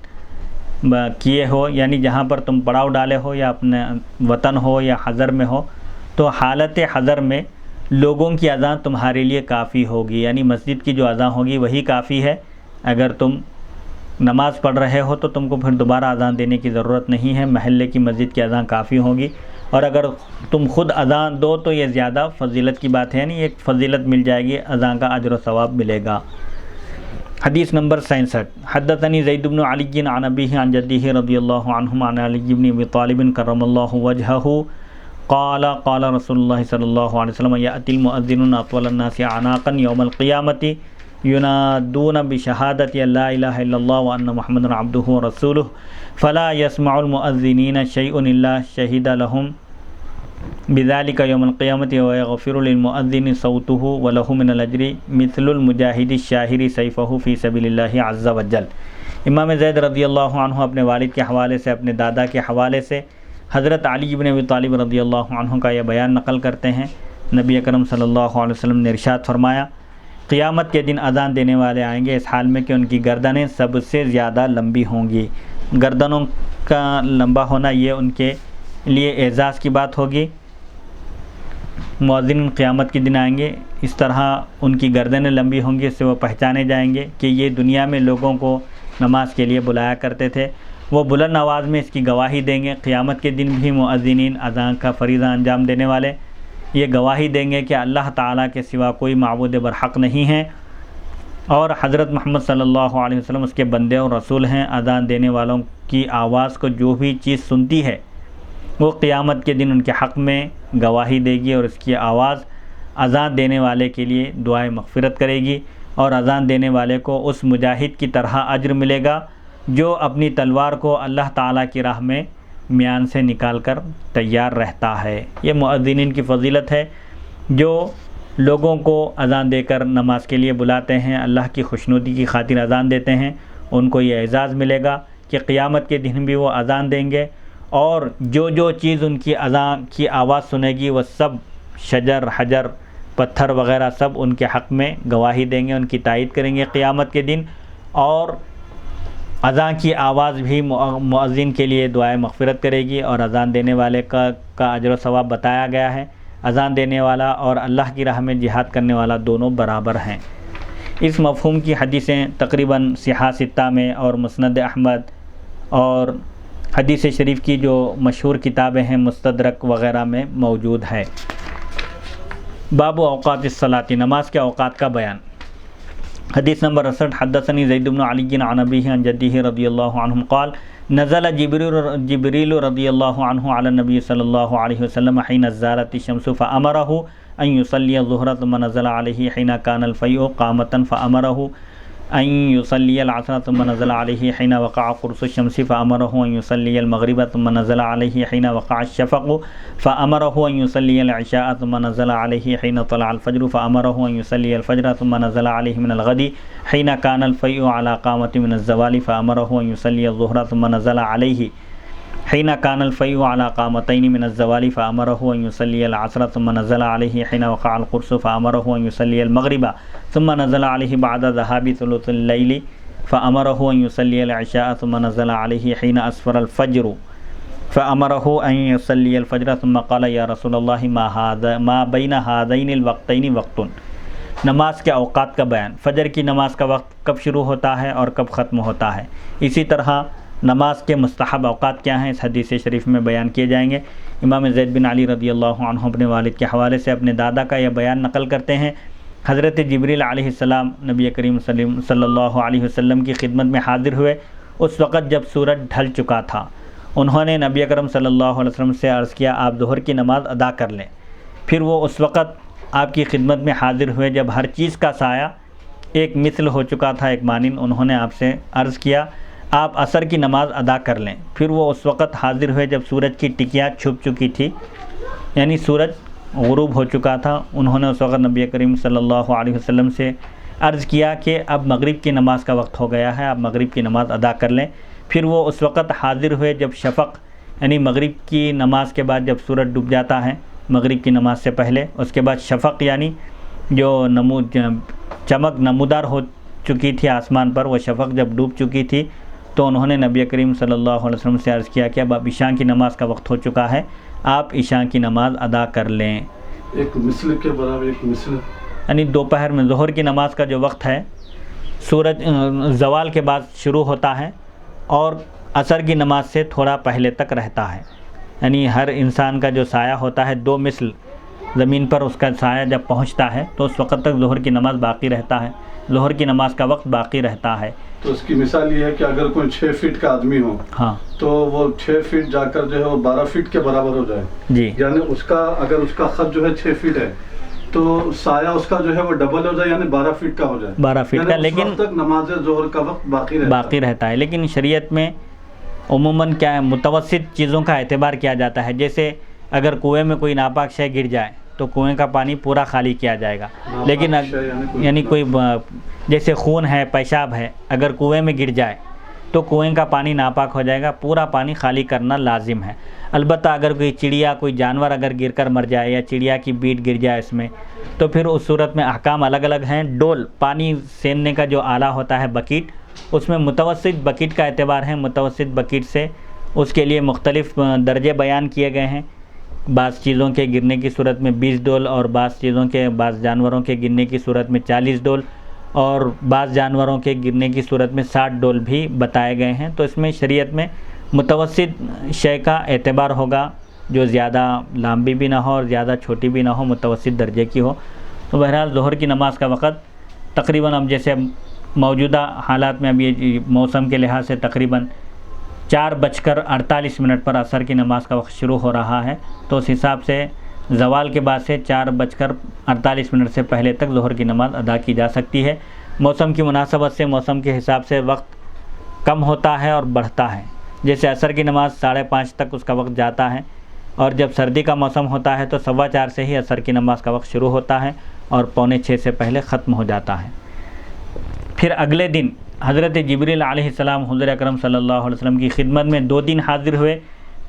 کیے ہو، یعنی جہاں پر تم پڑاؤ ڈالے ہو یا اپنے وطن ہو یا حضر میں ہو، تو حالت حضر میں لوگوں کی اذان تمہارے لیے کافی ہوگی، یعنی مسجد کی جو اذان ہوگی وہی کافی ہے۔ اگر تم نماز پڑھ رہے ہو تو تم کو پھر دوبارہ اذان دینے کی ضرورت نہیں ہے، محلے کی مسجد کی اذان کافی ہوگی۔ اور اگر تم خود اذان دو تو یہ زیادہ فضیلت کی بات ہے، یعنی ایک فضیلت مل جائے گی، اذان کا اجر و ثواب ملے گا۔ حدیث نمبر 67 حدثنی زید بن علی عن ابیہ عن جدہ رضی اللہ عنہما عن علی بن ابی طالب کرم اللہ وجہہ قال قال رسول اللہ صلی اللہ علیہ وسلم یأتی المؤذنون اطول الناس عناقا یوم القیامۃ ینادون بشہادۃ لا الہ الا اللہ وان محمد عبدہ ورسولہ فلا يسمع المؤذنین شیء الا شہد لهم بذلك یوم القیامۃ ویغفر للمؤذن صوته وله من الاجر مثل المجاہد الشاہر سیفہ فی سبیل اللہ عز وجل۔ امام زید رضی اللہ عنہ اپنے والد کے حوالے سے، اپنے دادا کے حوالے سے حضرت علی بن ابی طالب رضی اللہ عنہ کا یہ بیان نقل کرتے ہیں۔ نبی اکرم صلی اللہ علیہ وسلم نے ارشاد فرمایا قیامت کے دن اذان دینے والے آئیں گے اس حال میں کہ ان کی گردنیں سب سے زیادہ لمبی ہوں گی۔ گردنوں کا لمبا ہونا یہ ان کے لیے اعزاز کی بات ہوگی۔ مؤذن قیامت کے دن آئیں گے، اس طرح ان کی گردنیں لمبی ہوں گی، اس سے وہ پہچانے جائیں گے کہ یہ دنیا میں لوگوں کو نماز کے لیے بلایا کرتے تھے۔ وہ بلند آواز میں اس کی گواہی دیں گے۔ قیامت کے دن بھی مؤذنین اذان کا فریضہ انجام دینے والے یہ گواہی دیں گے کہ اللہ تعالیٰ کے سوا کوئی معبود برحق نہیں ہے اور حضرت محمد صلی اللہ علیہ وسلم اس کے بندے اور رسول ہیں۔ اذان دینے والوں کی آواز کو جو بھی چیز سنتی ہے وہ قیامت کے دن ان کے حق میں گواہی دے گی اور اس کی آواز اذان دینے والے کے لیے دعائے مغفرت کرے گی، اور اذان دینے والے کو اس مجاہد کی طرح اجر ملے گا جو اپنی تلوار کو اللہ تعالیٰ کی راہ میں میان سے نکال کر تیار رہتا ہے۔ یہ مؤذنین کی فضیلت ہے جو لوگوں کو اذان دے کر نماز کے لیے بلاتے ہیں، اللہ کی خوشنودی کی خاطر اذان دیتے ہیں۔ ان کو یہ اعزاز ملے گا کہ قیامت کے دن بھی وہ اذان دیں گے، اور جو چیز ان کی اذان کی آواز سنے گی وہ سب شجر، حجر، پتھر وغیرہ سب ان کے حق میں گواہی دیں گے، ان کی تائید کریں گے قیامت کے دن۔ اور اذان کی آواز بھی مؤذن کے لیے دعائے مغفرت کرے گی، اور اذان دینے والے کا اجر و ثواب بتایا گیا ہے۔ اذان دینے والا اور اللہ کی راہ میں جہاد کرنے والا دونوں برابر ہیں۔ اس مفہوم کی حدیثیں تقریباً صحاح ستہ میں اور مسند احمد اور حدیث شریف کی جو مشہور کتابیں ہیں مستدرک وغیرہ میں موجود ہے۔ باب اوقات الصلاۃ، نماز کے اوقات کا بیان۔ حدیث نمبر 68 حدثنی زید بن علی عن ابیہ عن جدہ رضی اللہ عنہ قال نزل جبریل رضی اللہ عنہ علی النبی صلی اللہ علیہ وسلم حین زالت الشمس فامرہ أن يصلي الظهر ثم نزل عليه حين كان الفيء قامة فأمره أن يصلي العصر ثم نزل عليه حين وقع قرص الشمس فأمره أن يصلي المغرب ثم نزل عليه حين وقع الشفق فأمره أن يصلي العشاء ثم نزل عليه حين طلع الفجر فأمره أن يصلي الفجر ثم نزل عليه من الغد حين كان الفيء على قامة من الزوال فأمره أن يصلي الظهر ثم نزل عليه حين كان الفيء على قامتين من الزوال فأمره أن يصلي العصر ثم نزل عليه حين وقع القرص فأمره أن يصلي المغرب ثم نزل عليه بعد ذهاب ثلث الليل فأمره أن يصلي العشاء ثم نزل عليه حين أسفر الفجر فأمره أن يصلي الفجر ثم قال يا رسول الله ما بين هذين الوقتين وقت. نماز کے اوقات کا بیان. فجر کی نماز کا وقت کب شروع ہوتا ہے اور کب ختم ہوتا ہے. اسی طرح نماز کے مستحب اوقات کیا ہیں اس حدیث شریف میں بیان کیے جائیں گے. امام زید بن علی رضی اللہ عنہ اپنے والد کے حوالے سے اپنے دادا کا یہ بیان نقل کرتے ہیں. حضرت جبریل علیہ السلام نبی کریم صلی اللہ علیہ وسلم کی خدمت میں حاضر ہوئے اس وقت جب سورج ڈھل چکا تھا. انہوں نے نبی اکرم صلی اللہ علیہ وسلم سے عرض کیا آپ ظہر کی نماز ادا کر لیں. پھر وہ اس وقت آپ کی خدمت میں حاضر ہوئے جب ہر چیز کا سایہ ایک مثل ہو چکا تھا، ایک مانند. انہوں نے آپ سے عرض کیا آپ عصر کی نماز ادا کر لیں. پھر وہ اس وقت حاضر ہوئے جب سورج کی ٹکیاں چھپ چکی تھی، یعنی سورج غروب ہو چکا تھا. انہوں نے اس وقت نبی کریم صلی اللہ علیہ وسلم سے عرض کیا کہ اب مغرب کی نماز کا وقت ہو گیا ہے، آپ مغرب کی نماز ادا کر لیں. پھر وہ اس وقت حاضر ہوئے جب شفق یعنی مغرب کی نماز کے بعد جب سورج ڈوب جاتا ہے مغرب کی نماز سے پہلے، اس کے بعد شفق یعنی جو چمک نمودار ہو چکی تھی آسمان پر، وہ شفق جب ڈوب چکی تھی تو انہوں نے نبی کریم صلی اللہ علیہ وسلم سے عرض کیا کہ اب عشاء کی نماز کا وقت ہو چکا ہے، آپ عشاء کی نماز ادا کر لیں. ایک مثل کے برابر ایک مثل یعنی دوپہر میں ظہر کی نماز کا جو وقت ہے سورج زوال کے بعد شروع ہوتا ہے اور عصر کی نماز سے تھوڑا پہلے تک رہتا ہے. یعنی ہر انسان کا جو سایہ ہوتا ہے دو مثل زمین پر، اس کا سایہ جب پہنچتا ہے تو اس وقت تک ظہر کی نماز باقی رہتا ہے، ظہر کی نماز کا وقت باقی رہتا ہے. تو اس کی مثال یہ ہے کہ اگر کوئی 6 فٹ کا آدمی ہو ہاں تو وہ 6 فٹ جا کر جو ہے وہ 12 فٹ کے برابر ہو جائے. جی یعنی اس کا اگر اس کا خط جو ہے 6 فٹ ہے تو سایہ اس کا جو ہے وہ ڈبل ہو جائے، یعنی 12 فٹ کا ہو جائے. 12 فٹ کا، یعنی اس لیکن وقت تک نماز ظہر کا وقت باقی رہتا ہے. لیکن شریعت میں عموماً کیا ہے متوسط چیزوں کا اعتبار کیا جاتا ہے. جیسے اگر کنویں میں کوئی ناپاک شے گر جائے تو کنویں کا پانی پورا خالی کیا جائے گا. لیکن یعنی کوئی جیسے خون ہے، پیشاب ہے، اگر کنویں میں گر جائے تو کنویں کا پانی ناپاک ہو جائے گا، پورا پانی خالی کرنا لازم ہے. البتہ اگر کوئی چڑیا، کوئی جانور اگر گر کر مر جائے یا چڑیا کی بیٹ گر جائے اس میں، تو پھر اس صورت میں احکام الگ الگ ہیں. ڈول پانی سیننے کا جو آلہ ہوتا ہے بکیٹ، اس میں متوسط بکیٹ کا اعتبار ہے. متوسط بکیٹ سے اس کے لیے مختلف درجے بیان کیے گئے ہیں. بعض چیزوں کے گرنے کی صورت میں 20 ڈول اور بعض جانوروں کے گرنے کی صورت میں 40 ڈول اور بعض جانوروں کے گرنے کی صورت میں 60 ڈول بھی بتائے گئے ہیں. تو اس میں شریعت میں متوسط شے کا اعتبار ہوگا، جو زیادہ لمبی بھی نہ ہو اور زیادہ چھوٹی بھی نہ ہو، متوسط درجے کی ہو. تو بہرحال ظہر کی نماز کا وقت تقریباً اب جیسے موجودہ حالات میں اب یہ موسم کے لحاظ سے تقریباً 4:48 پر عصر کی نماز کا وقت شروع ہو رہا ہے. تو اس حساب سے زوال کے بعد سے 4:48 سے پہلے تک ظہر کی نماز ادا کی جا سکتی ہے. موسم کی مناسبت سے موسم کے حساب سے وقت کم ہوتا ہے اور بڑھتا ہے. جیسے عصر کی نماز 5:30 تک اس کا وقت جاتا ہے، اور جب سردی کا موسم ہوتا ہے تو 4:15 سے ہی عصر کی نماز کا وقت شروع ہوتا ہے اور 5:45 سے پہلے ختم ہو جاتا ہے. پھر اگلے دن حضرت جبریل علیہ السلام حضور اکرم صلی اللہ علیہ وسلم کی خدمت میں 2 دن حاضر ہوئے.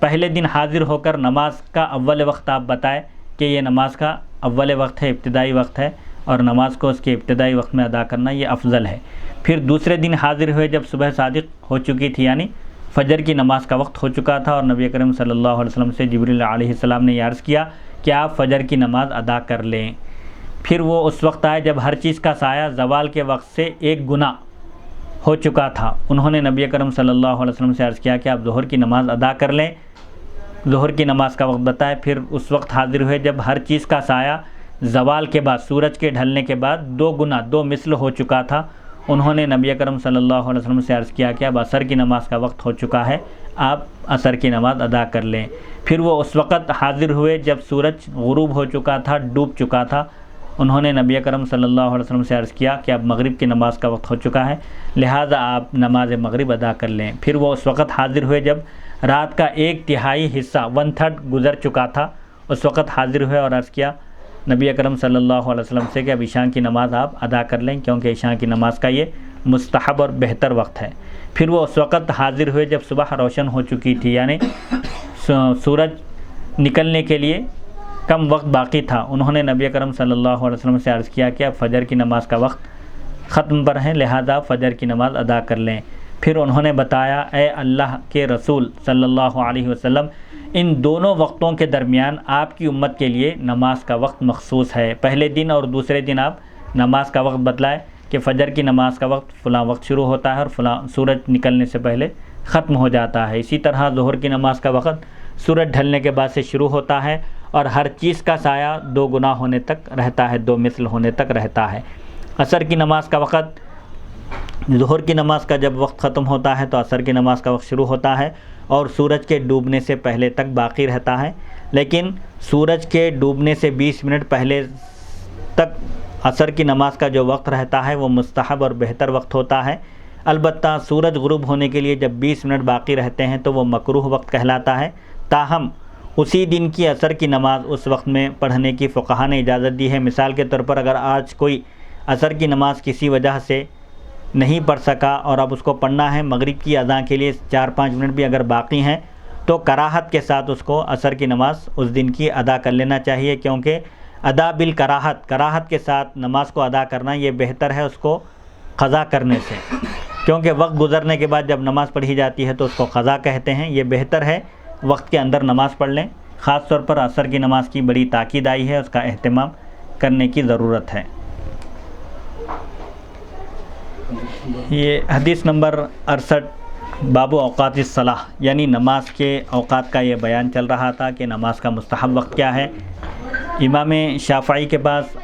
پہلے دن حاضر ہو کر نماز کا اول وقت آپ بتائے کہ یہ نماز کا اول وقت ہے، ابتدائی وقت ہے، اور نماز کو اس کے ابتدائی وقت میں ادا کرنا یہ افضل ہے. پھر دوسرے دن حاضر ہوئے جب صبح صادق ہو چکی تھی، یعنی فجر کی نماز کا وقت ہو چکا تھا، اور نبی کریم صلی اللہ علیہ وسلم سے جبریل علیہ السلام نے یہ عرض کیا کہ آپ فجر کی نماز ادا کر لیں. پھر وہ اس وقت آئے جب ہر چیز کا سایہ زوال کے وقت سے 1 گنا ہو چکا تھا. انہوں نے نبی کریم صلی اللہ علیہ وسلم سے عرض کیا کہ آپ ظہر کی نماز ادا کر لیں. ظہر کی نماز کا وقت بتائے. پھر اس وقت حاضر ہوئے جب ہر چیز کا سایہ زوال کے بعد، سورج کے ڈھلنے کے بعد 2 گنا 2 مثل ہو چکا تھا. انہوں نے نبی اکرم صلی اللہ علیہ وسلم سے عرض کیا کہ اب عصر کی نماز کا وقت ہو چکا ہے، آپ عصر کی نماز ادا کر لیں۔ پھر وہ اس وقت حاضر ہوئے جب سورج غروب ہو چکا تھا، ڈوب چکا تھا۔ انہوں نے نبی اکرم صلی اللہ علیہ وسلم سے عرض کیا کہ اب مغرب کی نماز کا وقت ہو چکا ہے، لہٰذا آپ نماز مغرب ادا کر لیں۔ پھر وہ اس وقت حاضر ہوئے جب رات کا 1/3 حصہ 1/3 گزر چکا تھا، اس وقت حاضر ہوئے اور عرض کیا نبی اکرم صلی اللہ علیہ وسلم سے کہ اب عشاء کی نماز آپ ادا کر لیں، کیونکہ عشاء کی نماز کا یہ مستحب اور بہتر وقت ہے۔ پھر وہ اس وقت حاضر ہوئے جب صبح روشن ہو چکی تھی، یعنی سورج نکلنے کے لیے کم وقت باقی تھا۔ انہوں نے نبی اکرم صلی اللہ علیہ وسلم سے عرض کیا کہ اب فجر کی نماز کا وقت ختم پر ہے، لہذا فجر کی نماز ادا کر لیں۔ پھر انہوں نے بتایا اے اللہ کے رسول صلی اللہ علیہ وسلم، ان دونوں وقتوں کے درمیان آپ کی امت کے لیے نماز کا وقت مخصوص ہے۔ پہلے دن اور دوسرے دن آپ نماز کا وقت بتلائے کہ فجر کی نماز کا وقت فلاں وقت شروع ہوتا ہے اور فلاں سورج نکلنے سے پہلے ختم ہو جاتا ہے۔ اسی طرح ظہر کی نماز کا وقت سورج ڈھلنے کے بعد سے شروع ہوتا ہے اور ہر چیز کا سایہ 2 گنا ہونے تک رہتا ہے، 2 مثل ہونے تک رہتا ہے۔ عصر کی نماز کا وقت، ظہر کی نماز کا جب وقت ختم ہوتا ہے تو عصر کی نماز کا وقت شروع ہوتا ہے اور سورج کے ڈوبنے سے پہلے تک باقی رہتا ہے، لیکن سورج کے ڈوبنے سے 20 منٹ پہلے تک عصر کی نماز کا جو وقت رہتا ہے وہ مستحب اور بہتر وقت ہوتا ہے۔ البتہ سورج غروب ہونے کے لیے جب 20 منٹ باقی رہتے ہیں تو وہ مکروہ وقت کہلاتا ہے، تاہم اسی دن کی عصر کی نماز اس وقت میں پڑھنے کی فقہا نے اجازت دی ہے۔ مثال کے طور پر اگر آج کوئی عصر کی نماز کسی وجہ سے نہیں پڑھ سکا اور اب اس کو پڑھنا ہے، مغرب کی اذان کے لیے 4-5 منٹ بھی اگر باقی ہیں تو کراہت کے ساتھ اس کو عصر کی نماز اس دن کی ادا کر لینا چاہیے، کیونکہ ادا بالکراہت، کراہت کے ساتھ نماز کو ادا کرنا یہ بہتر ہے اس کو قضا کرنے سے، کیونکہ وقت گزرنے کے بعد جب نماز پڑھی جاتی ہے تو اس کو قضا کہتے ہیں۔ یہ بہتر ہے وقت کے اندر نماز پڑھ لیں، خاص طور پر عصر کی نماز کی بڑی تاکید آئی ہے، اس کا اہتمام کرنے کی ضرورت ہے۔ یہ حدیث نمبر 68 باب اوقات الصلاح، یعنی نماز کے اوقات کا یہ بیان چل رہا تھا کہ نماز کا مستحب وقت کیا ہے۔ امام شافعی کے پاس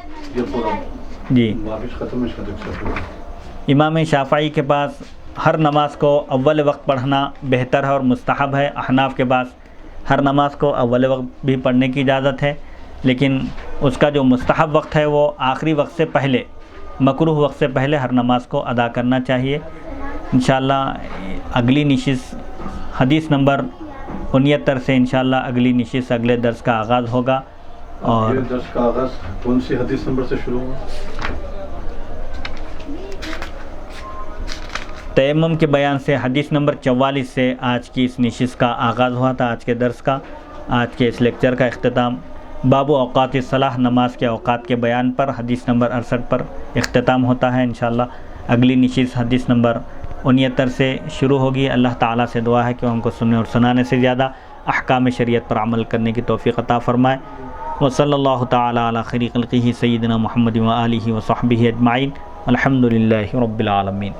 امام شافعی کے پاس ہر نماز کو اول وقت پڑھنا بہتر ہے اور مستحب ہے۔ احناف کے پاس ہر نماز کو اول وقت بھی پڑھنے کی اجازت ہے، لیکن اس کا جو مستحب وقت ہے وہ آخری وقت سے پہلے، مکروہ وقت سے پہلے ہر نماز کو ادا کرنا چاہیے۔ انشاءاللہ اگلی نشست حدیث نمبر 69 سے انشاءاللہ اگلی نشست اگلے درس کا آغاز ہوگا۔ اور درس کا آغاز کون سی حدیث نمبر سے شروع ہوگا؟ تیمم کے بیان سے حدیث نمبر 44 سے آج کی اس نشست کا آغاز ہوا تھا، آج کے درس کا، آج کے اس لیکچر کا اختتام باب اوقات الصلاح، نماز کے اوقات کے بیان پر حدیث نمبر 68 پر اختتام ہوتا ہے۔ انشاءاللہ اگلی نشست حدیث نمبر 69 سے شروع ہوگی۔ اللہ تعالیٰ سے دعا ہے کہ ہم کو سننے اور سنانے سے زیادہ احکام شریعت پر عمل کرنے کی توفیق عطا فرمائے۔ وصلی اللہ تعالیٰ علی خیر خلقہ سیدنا محمد و آلہ و صحبہ اجمعین، الحمد للہ رب العالمین۔